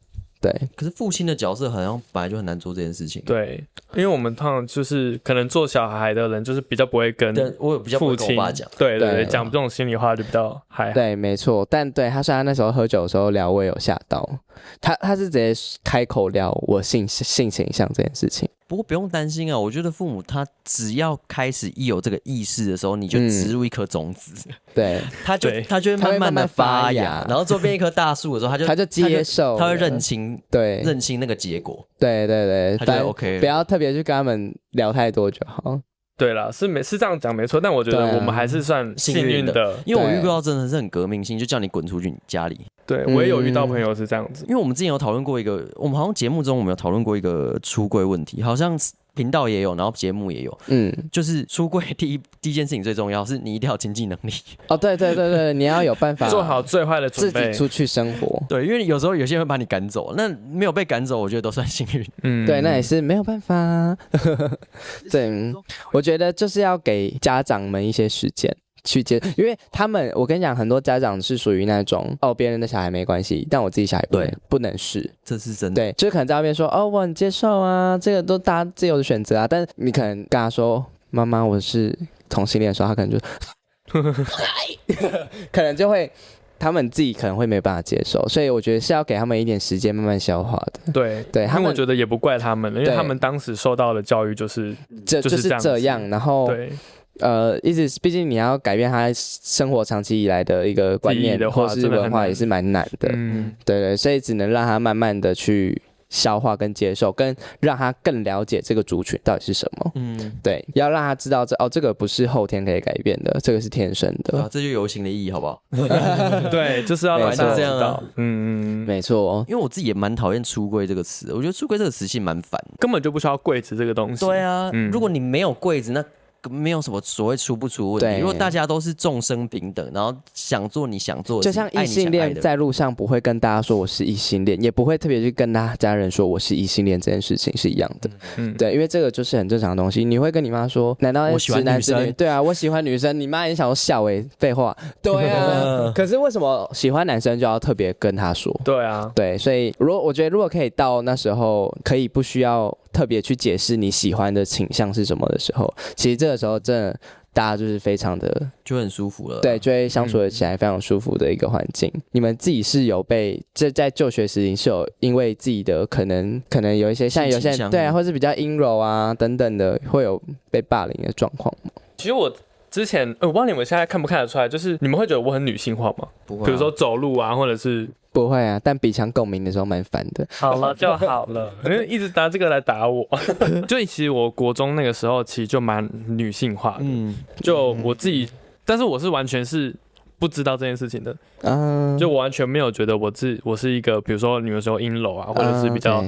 对。可是父亲的角色好像本来就很难做这件事情。对，因为我们通常就是可能做小孩的人，就是比较不会跟我比较不会跟我爸讲，对对对，讲这种心里话就比较还好。对，没错。但对他虽然那时候喝酒的时候聊，我也有吓到他是直接开口聊我性倾向这件事情。不过不用担心啊，我觉得父母他只要开始一有这个意识的时候，你就植入一颗种子，对，他就会慢慢的发芽，然后做变一棵大树的时候，他就接受，他会认清那个结果，对对对，他就 OK， 不要特别去跟他们聊太多就好。对啦，是这样讲没错，但我觉得我们还是算幸运的，因为我遇到真的是很革命性，就叫你滚出去你家里。对，我也有遇到朋友是这样子，因为我们之前有讨论过我们好像节目中我们有讨论过一个出柜问题，好像频道也有，然后节目也有，就是出柜第一件事情最重要是你一定要有经济能力。哦，对对对对，你要有办法做好最坏的准备，自己出去生活。对，因为有时候有些人会把你赶走，那没有被赶走，我觉得都算幸运。对，那也是没有办法。对，我觉得就是要给家长们一些时间。去接，因为我跟你讲，很多家长是属于那种别人的小孩没关系，但我自己小孩不能试，这是真的。对，就是可能在外面说我很接受啊，这个都大家自由的选择啊，但你可能跟他说妈妈我是同性恋的时候，他可能就可能就会他们自己可能会没办法接受，所以我觉得是要给他们一点时间慢慢消化的。对，他们我觉得也不怪他们，因为他们当时受到的教育就是这样，然后对。毕竟你要改变他生活长期以来的一个观念或是文化也是蛮难的，对对，所以只能让他慢慢的去消化跟接受，跟让他更了解这个族群到底是什么，对，要让他知道这个不是后天可以改变的，这个是天生的，这就游行的意义好不好？对，就是要让大家知道，没错，因为我自己也蛮讨厌出柜这个词，我觉得出柜这个词其实蛮烦，根本就不需要柜子这个东西。对啊，如果你没有柜子，那没有什么所谓出不出问题。如果大家都是众生平等，然后想做你想做的，就像异性恋在路上不会跟大家说我是异性恋，也不会特别去跟他家人说我是异性恋，这件事情是一样的。对，因为这个就是很正常的东西。你会跟你妈说，难道我喜欢女生？对啊，我喜欢女生，你妈也想说笑废话。对啊，可是为什么喜欢男生就要特别跟他说？对啊，对，所以我觉得如果可以到那时候，可以不需要特别去解释你喜欢的倾向是什么的时候，其实这个时候真的大家就是非常的就很舒服了，对，就会相处得起来非常舒服的一个环境。你们自己是有在就学时期是有因为自己的可能有一些像有些人对啊，或是比较阴柔啊等等的，会有被霸凌的状况吗？其实我之前我不知道你们现在看不看得出来，就是你们会觉得我很女性化吗？不会，比如说走路啊，或者是。不会啊，但鼻腔共鸣的时候蛮烦的。好了就好了，因为一直拿这个来打我。就其实我国中那个时候其实就蛮女性化的，就我自己，但是我是完全是不知道这件事情的，就我完全没有觉得我是一个，比如说你们说阴柔啊，或者是比较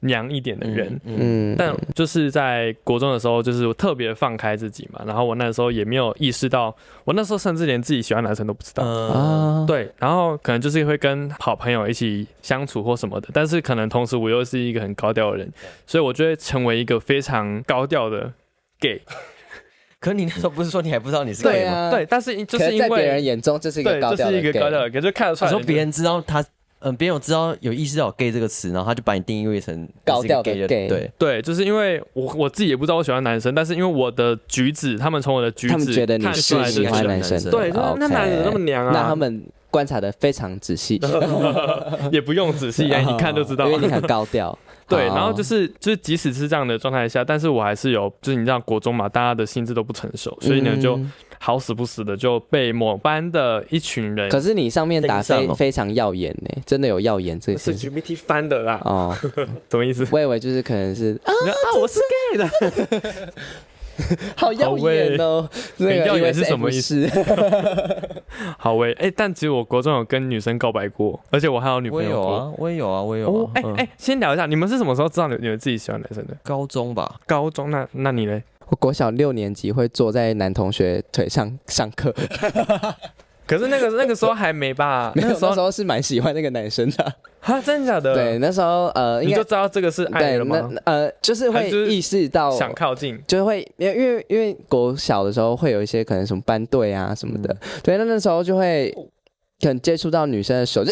娘一点的人，但就是在国中的时候，就是我特别放开自己嘛，然后我那时候也没有意识到，我那时候甚至连自己喜欢男生都不知道，对，然后可能就是会跟好朋友一起相处或什么的，但是可能同时我又是一个很高调的人，所以我就会成为一个非常高调的 gay。可是你那时候不是说你还不知道你是 gay 吗？对，但是就是因为在别人眼中这是一个高调的 gay， 就看得出来。你说别人知道他，别人有知道有意识到有 gay 这个词，然后他就把你定义为成高调的 gay。对，就是因为我自己也不知道我喜欢男生，但是因为我的举止，他们从我的举止，他们觉得你是喜欢男生的。对，那男的那么娘啊，那他们观察的非常仔细，也不用仔细，一看就知道，因为你很高调。对，然后就是即使是这样的状态下，但是我还是有，就是你知道国中嘛，大家的心智都不成熟，所以呢就好死不死的就被某班的一群人。可是你上面打非常耀眼呢，真的有耀眼这个事情。是 GPT 翻的啦。哦，什么意思？我以为就是可能是我是 gay 的。好耀眼哦！很耀眼是什么意思？好喂，但其实我国中有跟女生告白过，而且我还有女朋友过。我也有啊。先聊一下，你们是什么时候知道你们自己喜欢男生的？高中吧。高中，那你嘞？我国小6年级会坐在男同学腿上上课。可是那个时候还没吧？那时候是蛮喜欢那个男生的。哈，真的假的？对，那时候你就知道这个是爱了吗？就是会意识到想靠近，就会因为国小的时候会有一些可能什么班队啊什么的，对，那时候就会可能接触到女生的手，就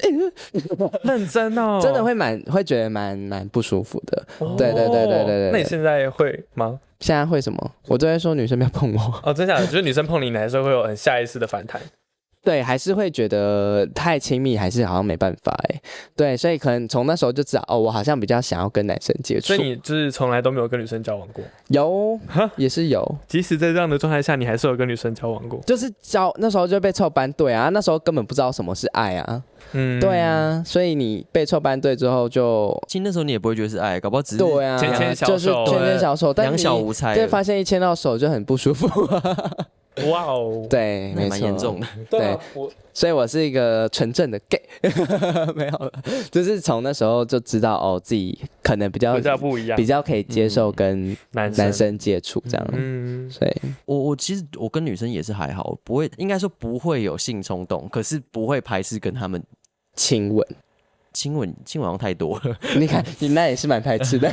认真哦，真的会觉得蛮不舒服的。对。那你现在会吗？现在会什么？我都会说女生不要碰我。哦，真假的，就是女生碰你还是会有很下意识的反弹。对，还是会觉得太亲密，还是好像没办法对，所以可能从那时候就知道我好像比较想要跟男生接触。所以你就是从来都没有跟女生交往过？有，也是有。即使在这样的状态下，你还是有跟女生交往过？就是那时候就被凑班队啊，那时候根本不知道什么是爱啊。对啊，所以你被凑班队之后其实那时候你也不会觉得是爱，搞不好只是对啊，牵牵小手，就是牵牵小手，但两小无猜，对，发现一牵到手就很不舒服。哇哦，对，没错，蛮严重的。对，所以我是一个纯正的 gay， 没有了，就是从那时候就知道自己可能比较不一样，比较可以接受跟男生接触这样。所以我其实我跟女生也是还好，不会，应该说不会有性冲动，可是不会排斥跟他们亲吻。亲吻好像太多了，你看你那也是蛮排斥的，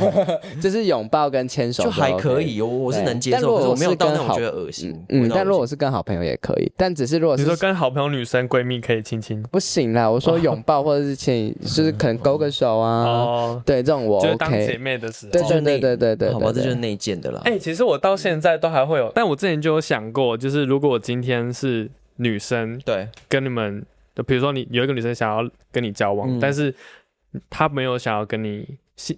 就是拥抱跟牵手就还可以，我是能接受，可是我没有到那种觉得恶心。但如果我是跟好朋友也可以，但只是如果是你说跟好朋友女生闺蜜可以亲亲，不行啦，我说拥抱或者是牵，就是可能勾个手啊，对，这种我 OK，就是当姐妹的时候，对，好吧，这就是内建的啦。其实我到现在都还会有，但我之前就有想过，就是如果我今天是女生，对，跟你们。比如说你有一个女生想要跟你交往，但是她没有想要跟你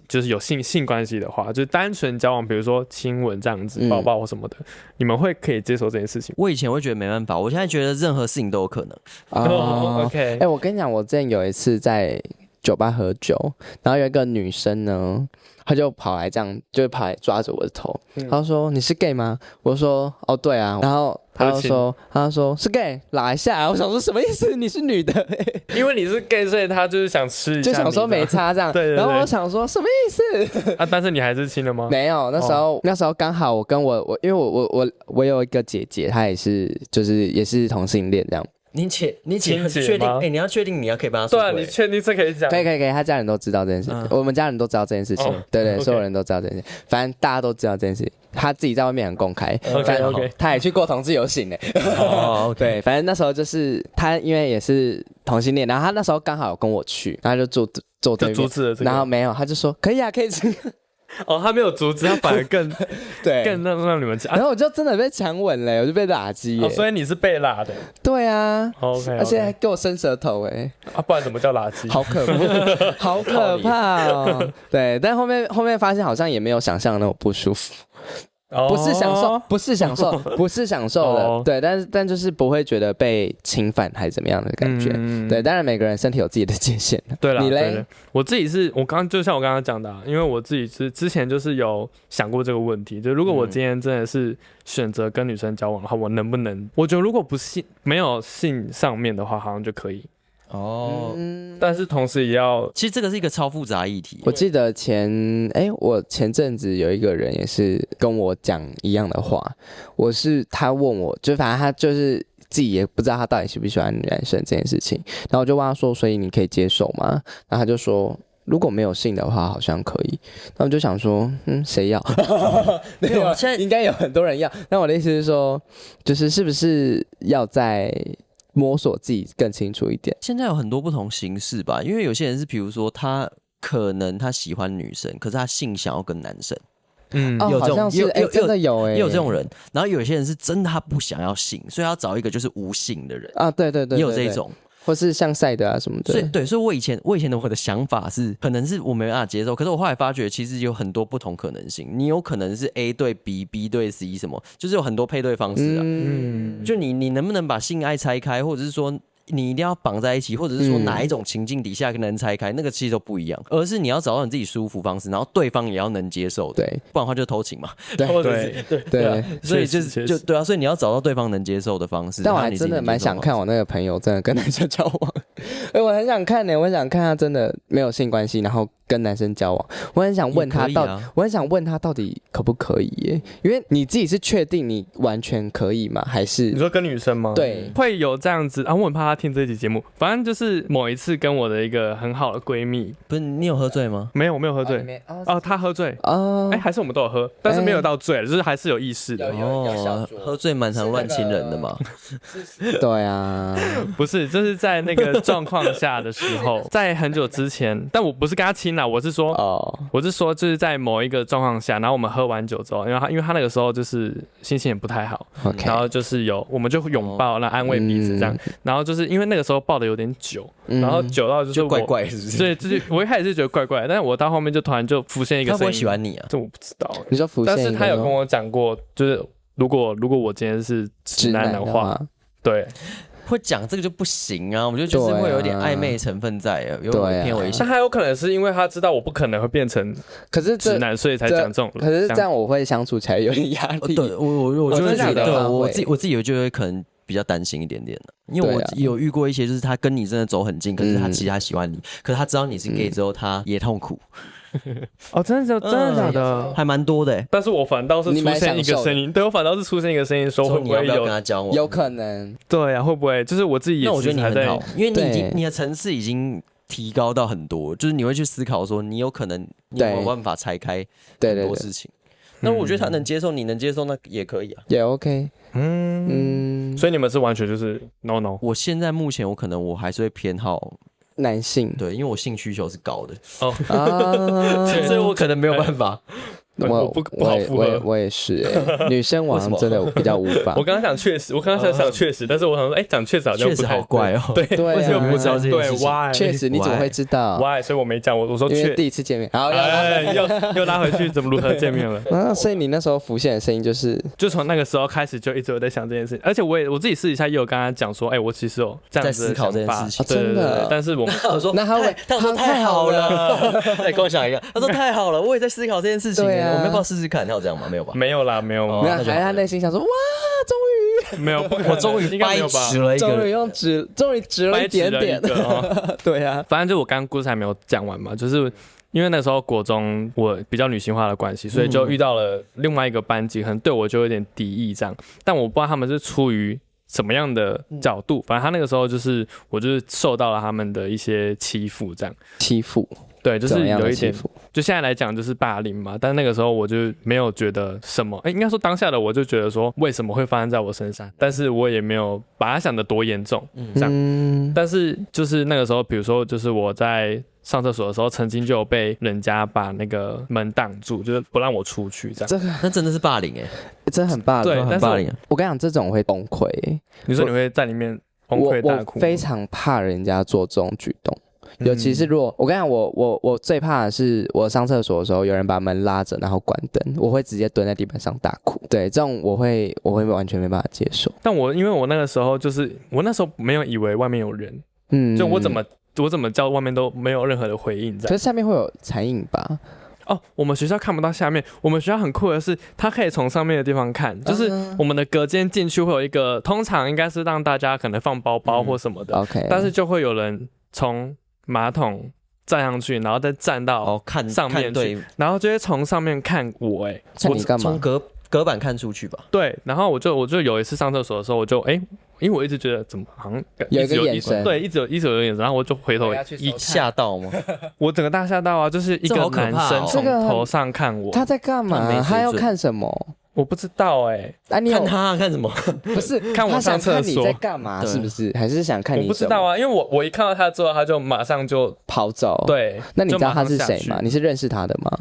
就是有性关系的话，就是单纯交往，比如说亲吻这样子、抱抱或什么的，你们可以接受这件事情？我以前会觉得没办法，我现在觉得任何事情都有可能。OK， 我跟你讲，我之前有一次在酒吧喝酒，然后有一个女生呢，她就跑来抓着我的头，她说：“你是 gay 吗？”我说：“哦，对啊。”然后她就说是 gay， 拉一下。我想说什么意思？你是女的？因为你是 gay， 所以她就是想吃一下，就想说没差这样。对。然后我想说什么意思？但是你还是亲了吗？没有，那时候刚好我跟因为我有一个姐姐，她也是也是同性恋这样。你确定？你要确定你要可以帮他说。对啊，你确定这可以讲？可以，他家人都知道这件事，我们家人都知道这件事情。对，所有人都知道这件事，反正大家都知道这件事。他自己在外面很公开，他也去过同志游行对，反正那时候就是他因为也是同性恋，然后他那时候刚好有跟我去，然后就坐对面，就阻止了这个，然后没有，他就说可以啊，可以吃。他没有阻止，他反而更对，更让你们然后我就真的被强吻了，我就被打击所以你是被拉的？对啊 ，OK， 而且还给我伸舌头不然怎么叫垃圾？好可怕，好可怕哦！对，但后面发现好像也没有想象的那么不舒服。不是享受的，对，但就是不会觉得被侵犯还是怎么样的感觉，对，当然每个人身体有自己的界限。对啦，你嘞？我自己就像我刚刚讲的，因为我自己是之前就是有想过这个问题，就如果我今天真的是选择跟女生交往的话，我能不能？我觉得如果没有性上面的话，好像就可以。但是同时也要，其实这个是一个超复杂议题。我记得我前阵子有一个人也是跟我讲一样的话，他问我，就反正他就是自己也不知道他到底喜不喜欢男生这件事情，然后我就问他说，所以你可以接受吗？然后他就说，如果没有性的话，好像可以。那我就想说，谁要？没有，现在应该有很多人要。那我的意思是说，就是是不是要在摸索自己更清楚一点。现在有很多不同形式吧，因为有些人是比如说他可能他喜欢女生，可是他性想要跟男生，有这种，真的有也有这种人。然后有些人是真的他不想要性，所以他找一个就是无性的人啊，对，也有这种。或是像赛德啊什么的，所以我以前我的想法是，可能是我没办法接受，可是我后来发觉，其实有很多不同可能性。你有可能是 A 对 B，B 对 C 什么，就是有很多配对方式啊。就你能不能把性爱拆开，或者是说你一定要绑在一起，或者是说哪一种情境底下能拆开，那个其实都不一样，而是你要找到你自己舒服方式，然后对方也要能接受的，不然的话就偷情嘛。对，所以就对啊，所以你要找到对方能接受的方式。但我还真的蛮想看我那个朋友真的跟男生交往，我很想看我想看他真的没有性关系，然后跟男生交往，我很想问他到底可不可以耶？因为你自己是确定你完全可以吗？还是你说跟女生吗？对，会有这样子啊？我很怕他听这期节目。反正就是某一次跟我的一个很好的闺蜜，不是你有喝醉吗？没有，我没有喝醉。她喝醉还是我们都有喝，但是没有到醉，就是还是有意识的。喝醉蛮常乱亲人的嘛。对啊，不是，就是在那个状况下的时候，在很久之前，但我不是跟他亲啦，我是说就是在某一个状况下，然后我们喝完酒之后，因为他那个时候就是心情也不太好，然后就是我们就拥抱，来安慰彼此这样，然后就是因为那个时候抱的有点久，然后久到就是怪怪是不是？对，就是我一开始是觉得怪怪的，但是我到后面就突然就浮现一个声音，他不会喜欢你啊？这我不知道。你说浮现，但是他有跟我讲过，就是如果我今天是直男的话，对。会讲这个就不行啊，我觉得就是会有点暧昧成分在，有点偏危险。但他有可能是因为他知道我不可能会变成直男，所以才讲这种。可是这样我会相处起来有点压力。对，我就会觉得，我自己就会可能比较担心一点点的，因为我有遇过一些，就是他跟你真的走很近，可是他其实他喜欢你，可是他知道你是 gay 之后，他也痛苦。哦，真的假的？还蛮多的。但是我反倒是出现一个声音，对我反倒是出现一个声音说，会不会有跟他交往？有可能。对啊，会不会就是我自己也？那我觉得你很好，因为你的层次已经提高到很多，就是你会去思考说，你有可能你有没有办法拆开很多事情。那我觉得他能接受，你能接受，那也可以啊，也 OK。所以你们是完全就是 no。我现在目前我可能我还是会偏好男性，对，因为我性需求是高的所以我可能没有办法。我不好符合，我也是女生网上真的比较无法。我刚刚想确实，但是我想说，讲确实好像不太好怪哦。对，为什么不知道这件事情？确实，你怎么会知道 ？Why？ 所以我没讲，我说第一次见面，好，又拉回去，怎么如何见面了？所以你那时候浮现的声音就从那个时候开始就一直有在想这件事情，而且我自己私底下也有跟他讲说，我其实有这样子在思考这件事情，真的。但是我说，那他说太好了，跟我想一样，他说太好了，我也在思考这件事情，我们要不要试试看？你有这样吗？没有吧？没有啦，没有。还他内心想说，哇，终于没有，我终于掰直了一个，终于直了一点点。对啊，反正就我刚刚故事还没有讲完嘛，就是因为那时候国中我比较女性化的关系，所以就遇到了另外一个班级，可能对我就有点敌意这样，但我不知道他们是出于什么样的角度，反正他那个时候就是我就是受到了他们的一些欺负这样。欺负。对，就是有一点，就现在来讲就是霸凌嘛，但那个时候我就没有觉得什么，应该说当下的我就觉得说为什么会发生在我身上，但是我也没有把它想得多严重，这样。但是就是那个时候，比如说就是我在上厕所的时候，曾经就有被人家把那个门挡住，就是不让我出去，这样。那真的是霸凌真的很霸凌，对，很霸凌。我跟你讲，这种会崩溃。你说你会在里面崩溃大哭？我非常怕人家做这种举动。尤其是如果我跟你讲，我最怕的是我上厕所的时候有人把门拉着，然后关灯，我会直接蹲在地板上大哭。对，这种我会完全没办法接受。但因为我那个时候就是我那时候没有以为外面有人，就我怎么叫外面都没有任何的回应。可是下面会有残影吧？我们学校看不到下面，我们学校很酷的是，它可以从上面的地方看，就是我们的隔间进去会有一个，通常应该是让大家可能放包包或什么的，但是就会有人从马桶站上去，然后再站到上面去，然后就会从上面看我。看你干嘛？从隔板看出去吧。对，然后我就有一次上厕所的时候，我就因为我一直觉得怎么好像有一个眼神，对，一直有眼神，然后我就回头一吓到吗？我整个大吓到啊！就是一个男生从头上看我，他在干嘛？他要看什么？我不知道看他看什么？不是看我上厕所，他想看你在干嘛？是不是？还是想看你？我不知道啊，因为我一看到他之后，他就马上就跑走。对，那你知道他是谁吗？你是认识他的吗？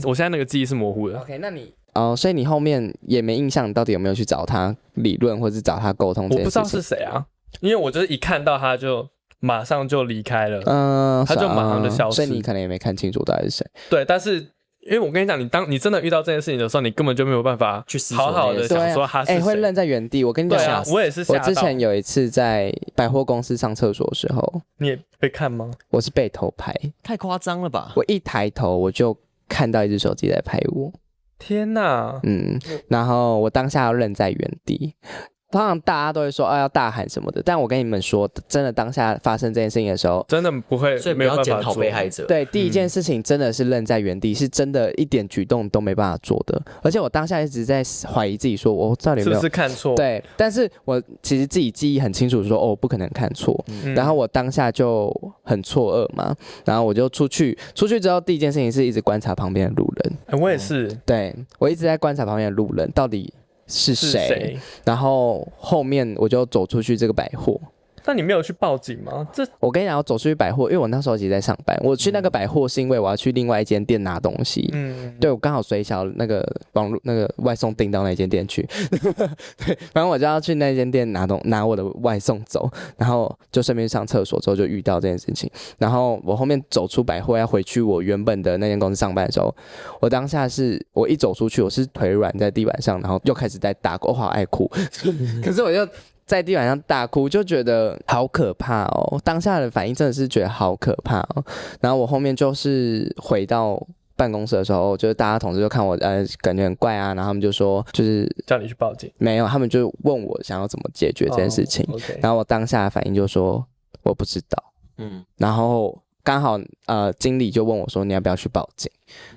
我现在那个记忆是模糊的。OK， 那你所以你后面也没印象，你到底有没有去找他理论，或者是找他沟通这件事情？我不知道是谁啊，因为我就是一看到他就马上就离开了，他就马上就消失，所以你可能也没看清楚到底是谁。对，但是因为我跟你讲，当你真的遇到这件事情的时候，你根本就没有办法去好好的想说他是谁，会愣在原地。我跟你讲，我也是吓到。我之前有一次在百货公司上厕所的时候，你也被看吗？我是被偷拍，太夸张了吧！我一抬头我就看到一只手机在拍我。天哪！然后我当下要愣在原地。通常大家都会说要大喊什么的，但我跟你们说，真的当下发生这件事情的时候，真的不会，所以不要检讨被害者。对，第一件事情真的是愣在原地，是真的一点举动都没办法做的。而且我当下一直在怀疑自己，说我到底有没有是不是看错？对，但是我其实自己记忆很清楚，说不可能看错。然后我当下就很错愕嘛，然后我就出去之后，第一件事情是一直观察旁边的路人。我也是，对，我一直在观察旁边的路人到底是谁，然后后面我就走出去这个百货，但你没有去报警吗？我跟你讲，我走出去百货，因为我那时候其实在上班，我去那个百货是因为我要去另外一间店拿东西。对，我刚好随小那个网络那个外送订到那间店去。对，反正我就要去那间店拿我的外送走，然后就顺便上厕所之后就遇到这件事情。然后我后面走出百货要回去我原本的那间公司上班的时候，我当下是我一走出去，我是腿软在地板上，然后又开始在大哭，我好爱哭。可是我就在地板上大哭，就觉得好可怕哦。当下的反应真的是觉得好可怕哦。然后我后面就是回到办公室的时候，就是大家同事就看我感觉很怪啊，然后他们就说就是叫你去报警，没有，他们就问我想要怎么解决这件事情。然后我当下的反应就说我不知道。然后刚好经理就问我说你要不要去报警，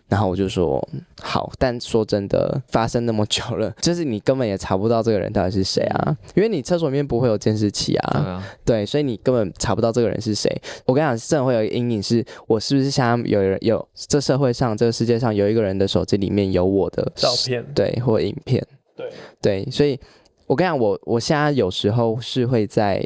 然后我就说好，但说真的发生那么久了，就是你根本也查不到这个人到底是谁啊，因为你厕所里面不会有监视器啊，对，所以你根本查不到这个人是谁。我跟你讲，真的会有一个阴影，是我是不是像有这社会上这个世界上有一个人的手机里面有我的照片，对，或影片，对，所以我跟你讲，我现在有时候是会在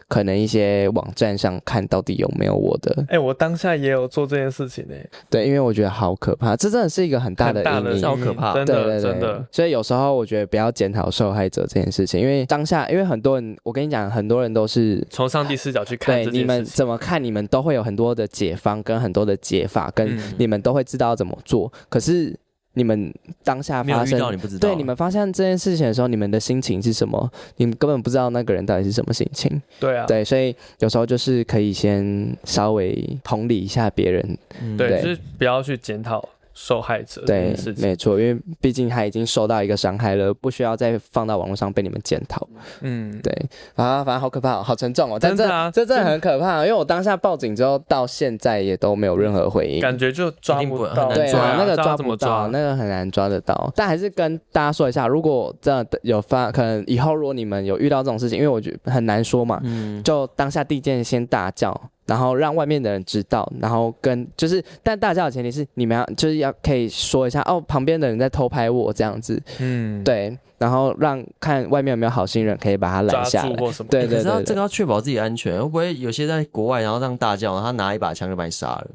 可能一些网站上看到底有没有我的。我当下也有做这件事情对，因为我觉得好可怕，这真的是一个很大的阴影，超可怕，真的真的。所以有时候我觉得不要检讨受害者这件事情，因为当下，因为很多人，我跟你讲，很多人都是从上帝视角去看这件事情，对，你们怎么看，你们都会有很多的解方跟很多的解法，跟你们都会知道怎么做，可是你们当下发生，你不知道，对，你们发现这件事情的时候，你们的心情是什么？你们根本不知道那个人到底是什么心情。对啊，对，所以有时候就是可以先稍微同理一下别人，对，就是不要去检讨受害者这件事情。没错，因为毕竟他已经受到一个伤害了，不需要再放到网络上被你们检讨。对啊，反正好可怕，好沉重哦。真的啊，这真的很可怕，因为我当下报警之后，到现在也都没有任何回应，感觉就抓不到。对啊，那个抓不到，那个很难抓得到。但还是跟大家说一下，如果真的有可能以后如果你们有遇到这种事情，因为我觉得很难说嘛，就当下第一件先大叫。然后让外面的人知道，然后但大家的前提是你们要可以说一下哦，旁边的人在偷拍我这样子，对，然后让看外面有没有好心人可以把他拦下来，对，可是这个要确保自己安全，会不会有些在国外然后让大叫，然后他拿一把枪就把你杀了？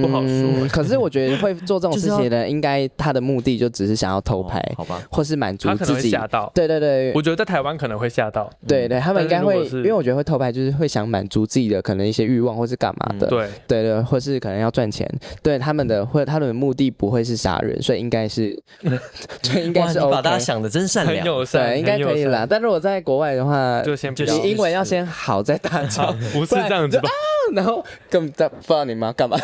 不好说。可是我觉得会做这种事情的人，应该他的目的就只是想要偷拍，好吧，或是满足自己，他可能会吓到。对，我觉得在台湾可能会吓到。对，他们应该会，因为我觉得会偷拍就是会想满足自己的可能一些欲望或是干嘛的，对，或是可能要赚钱，对他们的目的不会是杀人，所以应该是，就应该是 OK。把大家想的真善良，对，应该可以啦。但如果在国外的话，就先你英文要先好再大叫，不是这样子吧？然后根本不知道你们要干嘛。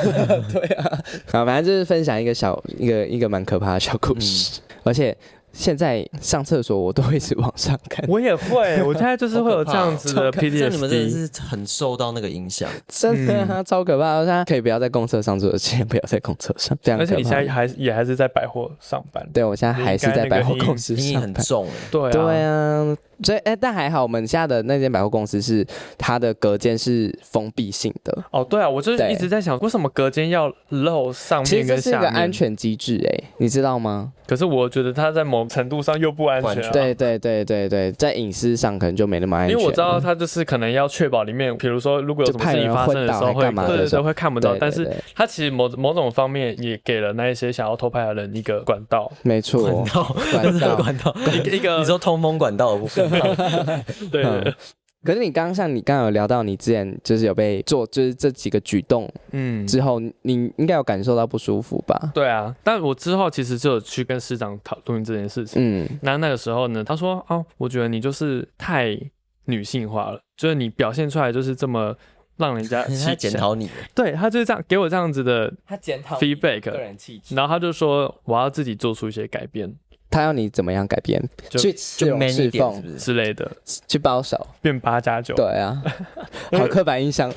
对啊，好，反正就是分享一个蛮可怕的小故事，而且。现在上厕所我都会一直往上看，我也会，我现在就是会有这样子的 PTSD， 你们真的是很受到那个影响，真的啊，超可怕！我现在可以不要在公厕上厕所，千万不要在公厕上，非常可怕。而且你现在还是在百货上班，对我现在还是在百货公司上班，很重，对啊。所以但还好，我们现在的那间百货公司是它的隔间是封闭性的。对啊，我就是一直在想，为什么隔间要露上面跟下面？其实这是一个安全机制你知道吗？可是我觉得它在某程度上又不安全。对，在隐私上可能就没那么安全。因为我知道它就是可能要确保里面，比如说如果有什么事情发生的时候会看不到，但是它其实某种方面也给了那一些想要偷拍的人一个管道。没错，管道，一个你说通风管道的部分。对。可是你刚刚有聊到你之前就是有被做就是这几个举动，之后你应该有感受到不舒服吧？对啊，但我之后其实就有去跟市长讨论这件事情。那个时候呢，他说我觉得你就是太女性化了，就是你表现出来就是这么让人家检讨你，对，他就是这样给我这样子的 feedback， 他检讨个人气质，然后他就说我要自己做出一些改变。他要你怎么样改变？去释放之类的，去包手变8+9。对啊，好刻板印象。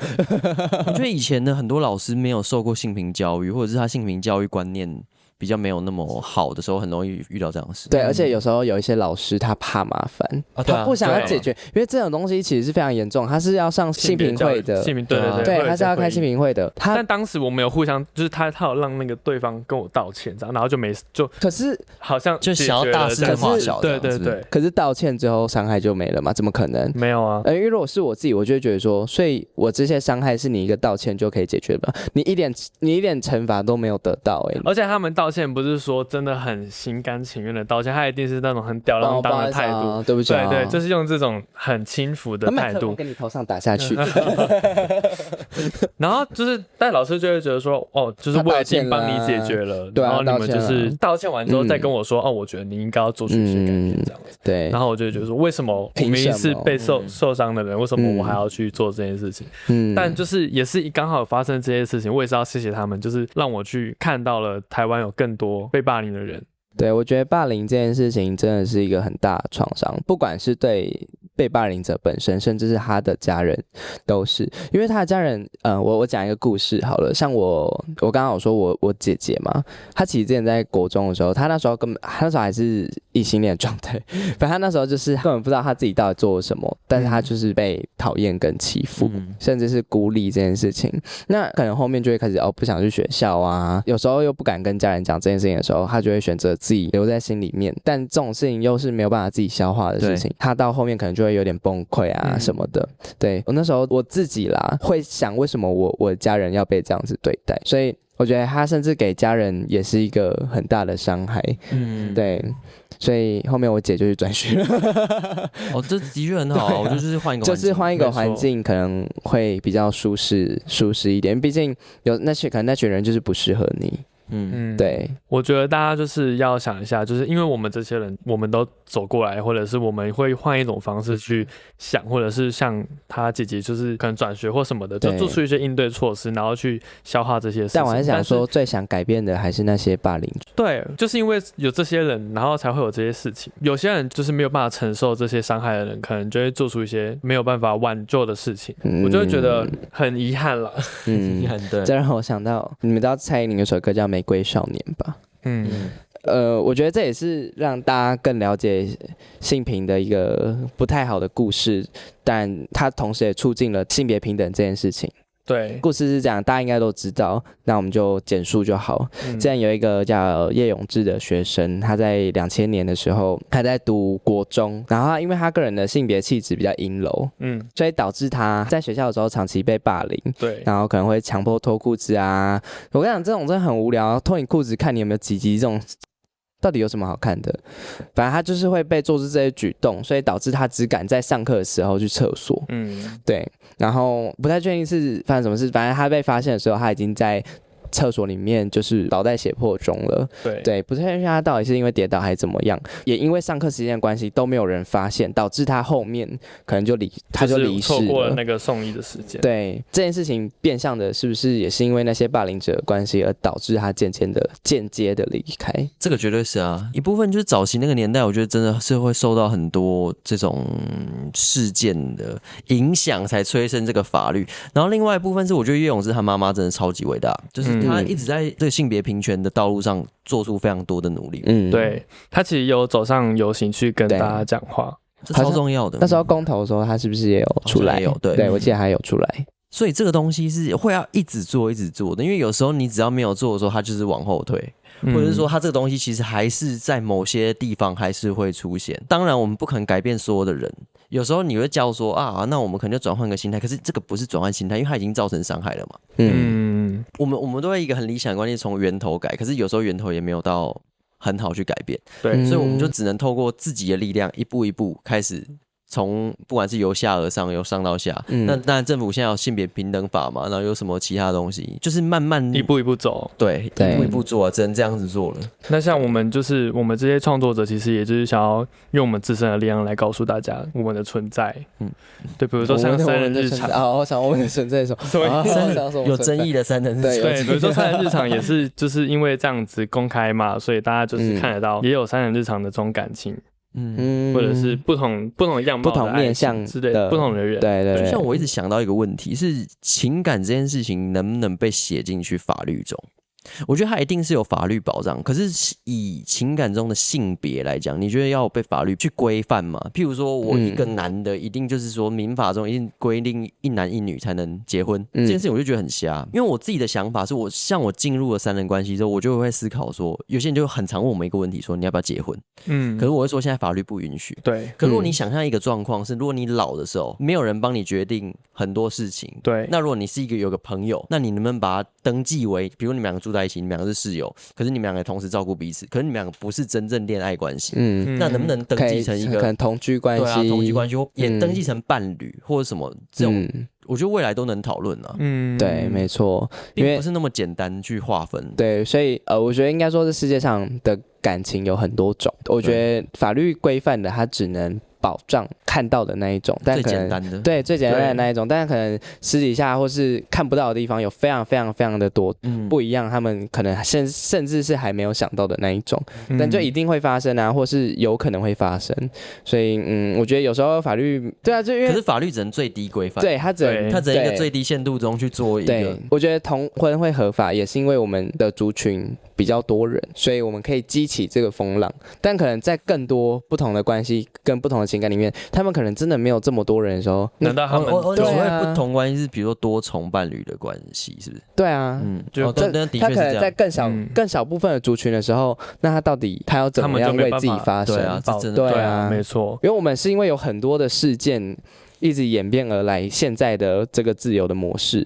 我觉得以前的很多老师没有受过性平教育，或者是他性平教育观念比较没有那么好的时候，很容易遇到这样的事。对，而且有时候有一些老师他怕麻烦，他不想要解决，因为这种东西其实是非常严重，他是要上性平会的，对，他是要开性平会的。但当时我们有互相，就是他有让那个对方跟我道歉，这样，然后就没就，可是好像就想要大事化小，对，可是道歉之后伤害就没了嘛？怎么可能？没有啊，因为如果是我自己，我就会觉得说，所以我这些伤害是你一个道歉就可以解决的，你一点惩罚都没有得到而且他们道歉不是说真的很心甘情愿的道歉，他一定是那种很吊儿郎当的态度，对不起，对，就是用这种很轻浮的态度跟你头上打下去，然后就是但老师就会觉得说，就是我已经帮你解决了，然后你们就是道歉完之后再跟我说，我觉得你应该要做出一些改变这样子，对，然后我就觉得说，为什么我明明是被受伤的人，为什么我还要去做这件事情？但就是也是刚好发生这些事情，我也是要谢谢他们，就是让我去看到了台湾有更多被霸凌的人。对，我觉得霸凌这件事情真的是一个很大的创伤，不管是对被霸凌者本身，甚至是他的家人，都是因为他的家人。我讲一个故事好了，像我刚刚有说我姐姐嘛，她其实之前在国中的时候，她那时候还是异性恋状态，反正她那时候就是根本不知道她自己到底做了什么，但是她就是被讨厌跟欺负，甚至是孤立这件事情。那可能后面就会开始不想去学校啊，有时候又不敢跟家人讲这件事情的时候，她就会选择自己留在心里面，但这种事情又是没有办法自己消化的事情，她到后面可能就会有点崩溃啊什么的。对，我那时候我自己啦，会想为什么我的家人要被这样子对待，所以我觉得他甚至给家人也是一个很大的伤害。对，所以后面我姐就去转学了。这的确很好，我就是换一个环境，就是换一个环境可能会比较舒适一点，毕竟有可能那群人就是不适合你。对，我觉得大家就是要想一下，就是因为我们这些人，我们都走过来，或者是我们会换一种方式去想，或者是像他姐姐，就是可能转学或什么的，就做出一些应对措施，然后去消化这些事情。但我还想说，最想改变的还是那些霸凌者。对，就是因为有这些人，然后才会有这些事情。有些人就是没有办法承受这些伤害的人，可能就会做出一些没有办法挽救的事情。我就会觉得很遗憾了。对，这让我想到，你们知道蔡依林有首歌叫《玫瑰少年》吧？我觉得这也是让大家更了解性平的一个不太好的故事，但它同时也促进了性别平等这件事情。对，故事是这样，大家应该都知道，那我们就简述就好。之前有一个叫叶永志的学生，他在2000年的时候，他在读国中，然后因为他个人的性别气质比较阴柔，所以导致他在学校的时候长期被霸凌，对，然后可能会强迫脱裤子啊。我跟你讲，这种真的很无聊，脱你裤子看你有没有鸡鸡这种。到底有什么好看的？反正他就是会被做出这些举动，所以导致他只敢在上课的时候去厕所。对，然后不太确定是发生什么事，反正他被发现的时候，他已经在厕所里面就是脑袋血破中了。对，不太确定他到底是因为跌倒还是怎么样，也因为上课时间的关系都没有人发现，导致他后面可能就离世了，错过了那个送医的时间。对，这件事情变相的是不是也是因为那些霸凌者的关系而导致他间接的离开？这个绝对是啊，一部分就是早期那个年代，我觉得真的是会受到很多这种事件的影响，才催生这个法律。然后另外一部分是，我觉得叶永志他妈妈真的超级伟大，就是他一直在这个性别平权的道路上做出非常多的努力。对，他其实有走上游行去跟大家讲话，这超重要的。那时候公投的时候，他是不是也有出来？对，我记得他有出来。所以这个东西是会要一直做的，因为有时候你只要没有做的时候，他就是往后退，或者是说他这个东西其实还是在某些地方还是会出现。当然，我们不可能改变所有的人。有时候你会叫说那我们可能就转换个心态，可是这个不是转换心态，因为它已经造成伤害了嘛。我们都会一个很理想的观念从源头改，可是有时候源头也没有到很好去改变。对，所以我们就只能透过自己的力量，一步一步开始。从不管是由下而上，由上到下，那当然政府现在有性别平等法嘛，然后有什么其他东西，就是慢慢一步一步走，对，一步一步做，只能这样子做了。那像我们这些创作者，其实也就是想要用我们自身的力量来告诉大家我们的存在。对，比如说像三人日常我想我们的存在是什么？有争议的三人日常，对，比如说三人日常也是就是因为这样子公开嘛，所以大家就是看得到，也有三人日常的这种感情。或者是不同样貌、不同面向之类的不同的人，对，就像我一直想到一个问题是，情感这件事情能不能被写进去法律中？我觉得它一定是有法律保障，可是以情感中的性别来讲，你觉得要被法律去规范吗？譬如说我一个男的，一定就是说民法中一定规定一男一女才能结婚，这件事情我就觉得很瞎。因为我自己的想法是我进入了3人关系之后，我就会思考说，有些人就很常问我们一个问题，说你要不要结婚？可是我会说现在法律不允许。对。可如果你想象一个状况是，如果你老的时候没有人帮你决定很多事情，对。那如果你是有个朋友，那你能不能把它登记为，比如你们2个住在一起，你们2个是室友，可是你们2个同时照顾彼此，可是你们2个不是真正恋爱关系，那能不能登记成一个可能同居关系？对啊，同居关系或也登记成伴侣或者什么这种，我觉得未来都能讨论啊。对，没错，并不是那么简单去划分。对，所以我觉得应该说，这世界上的感情有很多种，我觉得法律规范的它只能保障看到的那一种，但可能最简单的，对，最简单的那一种，但可能私底下或是看不到的地方有非常非常非常的多不一样，他们可能甚至是还没有想到的那一种，但就一定会发生啊，或是有可能会发生，所以我觉得有时候法律对啊，就因为可是法律只能最低规范，对，它只能一个最低限度中去做一个。对，我觉得同婚会合法，也是因为我们的族群比较多人，所以我们可以激起这个风浪，但可能在更多不同的关系跟不同的情感里面，他们可能真的没有这么多人的时候，难道他们所谓不同关系是比如说多重伴侣的关系，是不是？对啊，他可能在更小部分的族群的时候，那他到底他要怎么样为自己发声？对啊，没错，因为我们是因为有很多的事件一直演变而来现在的这个自由的模式，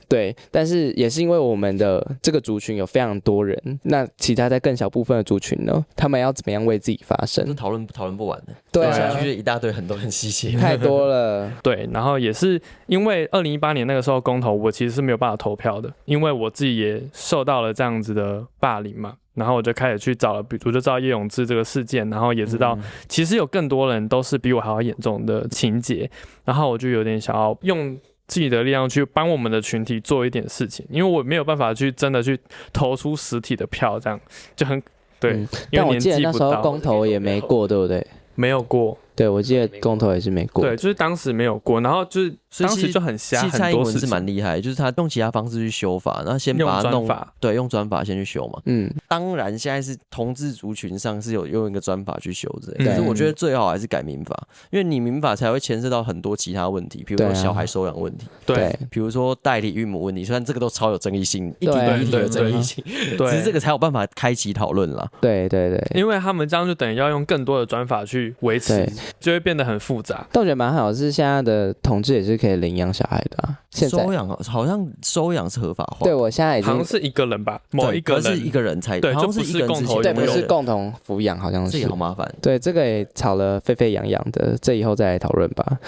对，但是也是因为我们的这个族群有非常多人，那其他在更小部分的族群呢，他们要怎么样为自己发声？讨论不完的，对啊，下去就一大堆很多很细节，太多了。对，然后也是因为2018年那个时候公投，我其实是没有办法投票的，因为我自己也受到了这样子的霸凌嘛。然后我就开始去找了，比如就知道叶永志这个事件，然后也知道其实有更多人都是比我还要严重的情节，然后我就有点想要用自己的力量去帮我们的群体做一点事情，因为我没有办法去真的去投出实体的票，这样就很对。但我记得那时候公投也没过，对不对？没有过。对，我记得公投也是没过。对，就是当时没有过，然后就是当时就很瞎，很多事情。蔡英文是蛮厉害，就是他用其他方式去修法，然后先把它弄对，用专法先去修嘛。当然现在是同志族群上是有用一个专法去修的，可是我觉得最好还是改民法，因为你民法才会牵涉到很多其他问题，比如说小孩收养问题，对，比如说代理孕母问题，虽然这个都超有争议性，一题有争议性，只是这个才有办法开启讨论啦。对，因为他们这样就等于要用更多的专法去维持，就会变得很复杂。但我觉得蛮好的是，现在的同志也是可以领养小孩的啊。现在收养好像收养是合法化。对，我现在已经好像是一个人吧，某一个人是一个人才对，好像是一个人共同对，不是共同抚养，好像是。这也好麻烦。对，这个也吵了沸沸扬扬的，这以后再来讨论吧。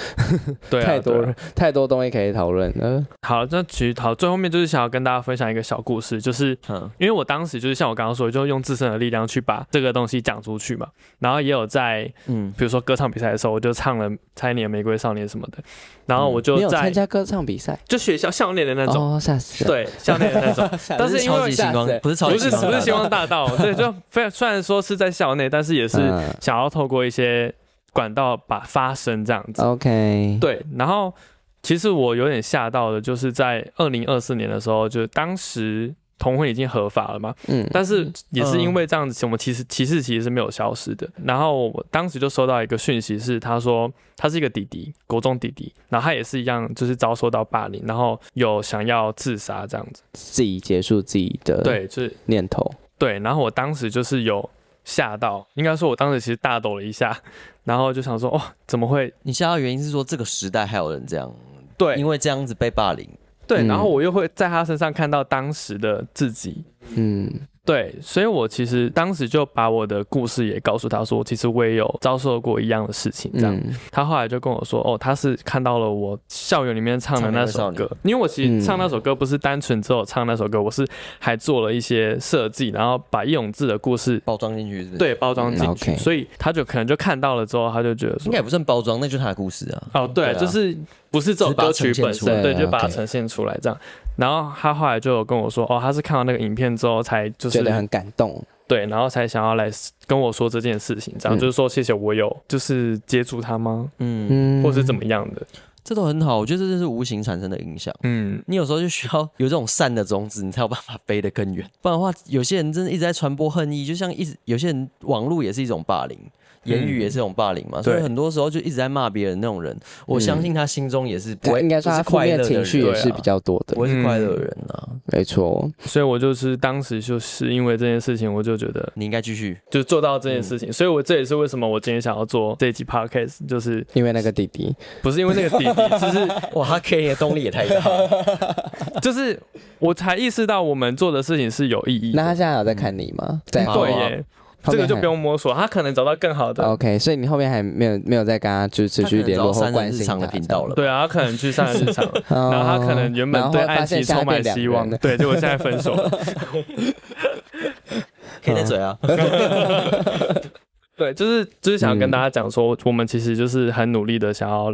对啊，太多东西可以讨论了。好，那其实最后面就是想要跟大家分享一个小故事，就是因为我当时就是像我刚刚说，就用自身的力量去把这个东西讲出去嘛，然后也有在比如说歌唱比赛的时候，我就唱了《猜你的玫瑰少年》什么的，然后我就你有参加歌唱比赛，就学校校内的那种，吓死了，对，校内的那种，但是因为不是星光大道，对，就虽然说是在校内，但是也是想要透过一些管道把发声这样子。OK， 对，然后其实我有点吓到的，就是在2024年的时候，就当时同婚已经合法了嘛，但是也是因为这样子，我们歧视其实是没有消失的。然后我当时就收到一个讯息，是他说他是一个弟弟，国中弟弟，然后他也是一样，就是遭受到霸凌，然后有想要自杀这样子，自己结束自己的对，就是念头。对，然后我当时就是有吓到，应该说我当时其实大抖了一下，然后就想说，哇，怎么会？你吓到原因是说这个时代还有人这样，对，因为这样子被霸凌。对，然后我又会在他身上看到当时的自己，对，所以我其实当时就把我的故事也告诉他说，其实我也有遭受过一样的事情，这样。他后来就跟我说，哦，他是看到了我校园里面唱的那首歌，因为我其实唱那首歌不是单纯只有唱那首歌，我是还做了一些设计，然后把叶永志的故事包装进去是不是，对，包装进去，所以他就可能就看到了之后，他就觉得说，应该也不算包装，那就是他的故事啊。哦，对，就是不是这首歌曲本身，对，就把它呈现出来这样。然后他后来就有跟我说，哦，他是看到那个影片之后才就是觉得很感动，对，然后才想要来跟我说这件事情，这样就是说谢谢我有就是接触他吗？或是怎么样的。这都很好，我觉得这是无形产生的影响。你有时候就需要有这种善的种子，你才有办法飞得更远。不然的话，有些人真的一直在传播恨意，就像有些人网络也是一种霸凌。言语也是一种霸凌嘛，所以很多时候就一直在骂别人那种人，我相信他心中也是不会，应该说他负面情绪也是比较多的，不会是快乐的人啊，没错。所以我就是当时就是因为这件事情，我就觉得你应该继续就做到这件事情，所以这也是为什么我今天想要做这一集 podcast， 就是因为那个弟弟，不是因为那个弟弟，就是哇，他给你的动力也太大了，就是我才意识到我们做的事情是有意义的。那他现在有在看你吗？对耶。这个就不用摸索，他可能找到更好的。OK， 所以你后面还没有再跟他就持续联络或关心他的频道了。对啊，他可能去上日常，然后他可能原本对爱情充满希望，对，结果现在分手了。可以在嘴啊。对，就是想跟大家讲说，我们其实就是很努力的想要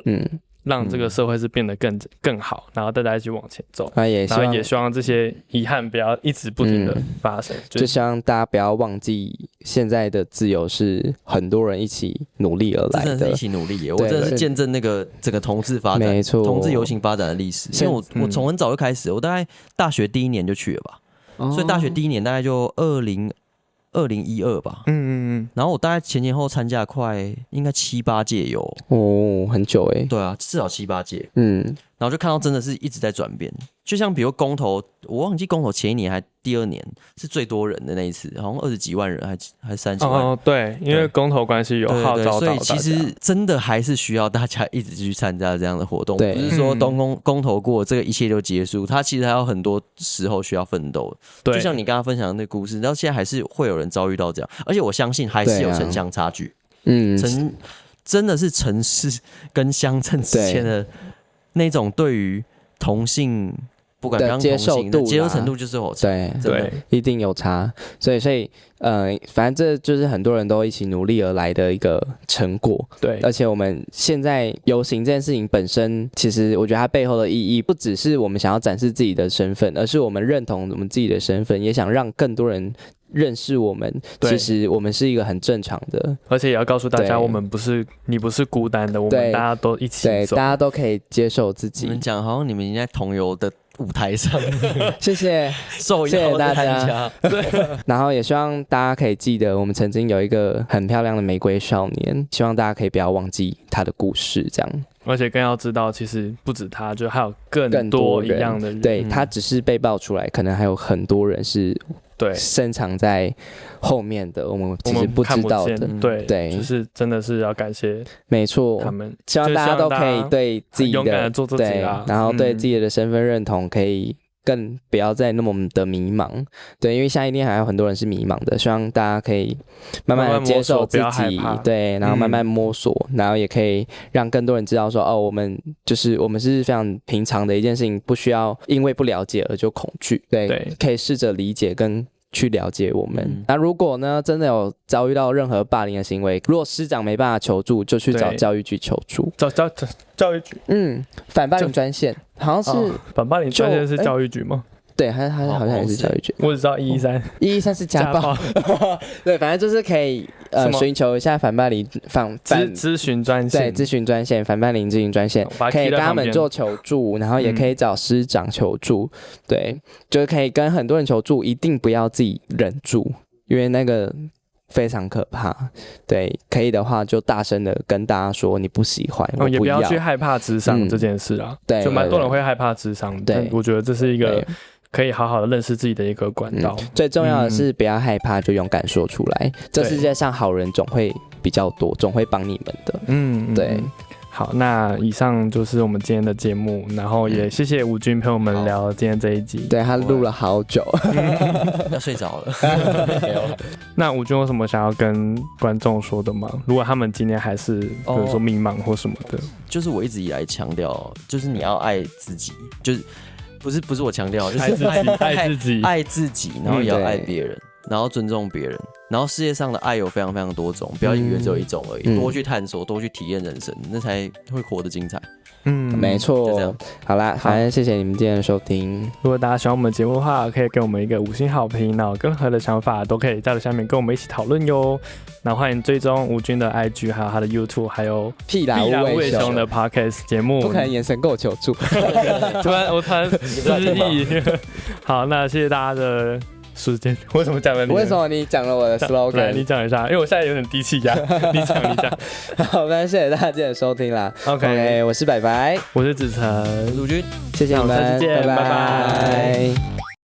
让这个社会是变得更好，然后大家一起往前走，然后也希望这些遗憾不要一直不停的发生，就希望大家不要忘记现在的自由是很多人一起努力而来的，真的是一起努力耶！我真的是见证那个整个同志发展，没错，同志游行发展的历史。因为我从很早就开始，我大概大学第一年就去了吧，所以大学第一年大概就2012吧，然后我大概前后参加快应该7、8届有哦，很久哎，对啊，至少7、8届，然后就看到真的是一直在转变，就像比如公投，我忘记公投前一年还第2年是最多人的那一次，好像20几万人还30万人。哦，对，因为公投关系有号召到大家，所以其实真的还是需要大家一直去参加这样的活动，不是说公投过这个一切就结束，它其实还有很多时候需要奋斗。就像你刚刚分享的那个故事，到现在还是会有人遭遇到这样，而且我相信还是有城乡差距，真的是城市跟乡镇之间的那种对于同性，不管接受度、接受程度就是有差，对，一定有差。所以反正这就是很多人都一起努力而来的一个成果。对，而且我们现在游行这件事情本身，其实我觉得它背后的意义，不只是我们想要展示自己的身份，而是我们认同我们自己的身份，也想让更多人认识我们，其实我们是一个很正常的，而且也要告诉大家，你不是孤单的，我们大家都一起走，大家都可以接受自己。你们讲好像你们已经在同游的舞台上，谢谢大家。对，然后也希望大家可以记得，我们曾经有一个很漂亮的玫瑰少年，希望大家可以不要忘记他的故事，这样。而且更要知道，其实不止他，就还有更多一样的人。对，他只是被爆出来，可能还有很多人是深藏在后面的，我们其实不知道的。对，就是真的是要感谢，没错，他们希望大家都可以对自己的勇敢的做自己啦，然后对自己的身份认同可以更不要再那么的迷茫。对，因为现在一定还有很多人是迷茫的，希望大家可以慢慢的接受自己，对，然后慢慢摸索，然后也可以让更多人知道说，我们是非常平常的一件事情，不需要因为不了解而就恐惧，对，可以试着理解跟去了解我们。那如果呢真的有遭遇到任何霸凌的行为，如果师长没办法求助，就去找教育局求助。找教育局，反霸凌专线好像是反霸凌专线是教育局吗？对，他好像也是教育局。我只知道113是家暴。对，反正就是可以寻求一下反霸凌咨询专线，对，咨询专线，反霸凌咨询专线，可以跟他们做求助，然后也可以找师长求助。对，就是可以跟很多人求助，一定不要自己忍住，因为那个非常可怕。对，可以的话就大声的跟大家说你不喜欢，我不要，也不要去害怕諮商这件事啊。对，就蛮多人会害怕諮商，但我觉得这是一个可以好好的认识自己的一个管道。最重要的是不要害怕，就勇敢说出来。这世界上好人总会比较多，总会帮你们的。对。好，那以上就是我们今天的节目，然后也谢谢吴君陪我们聊今天这一集。对，他录了好久，要睡着了。那吴君有什么想要跟观众说的吗？如果他们今天还是比如说迷茫或什么的，就是我一直以来强调，就是你要爱自己，就是不是我强调，就是爱自己，爱自己，然后也要爱别人，然后尊重别人。然后世界上的爱有非常非常多种，不要以为只有一种而已，多去探索，多去体验人生，那才会活得精彩。没错，就这样。好啦，反正谢谢你们今天的收听。如果大家喜欢我们的节目的话，可以给我们一个5星好评，然后任何的想法都可以在下面跟我们一起讨论哟。然后欢迎追踪吴军的 IG， 还有他的 YouTube， 还有屁啦无尾熊的 Podcast 节目。不可能眼神够求助。我突然失忆。好，那谢谢大家的时间。为什么讲了你？为什么你讲了我的 slogan？ 来，你讲一下，因为我现在有点低气压。你讲。好，那谢谢大家今天的收听啦。OK， 我是白白，我是子晨，陆军，谢谢你们，下次见，拜拜。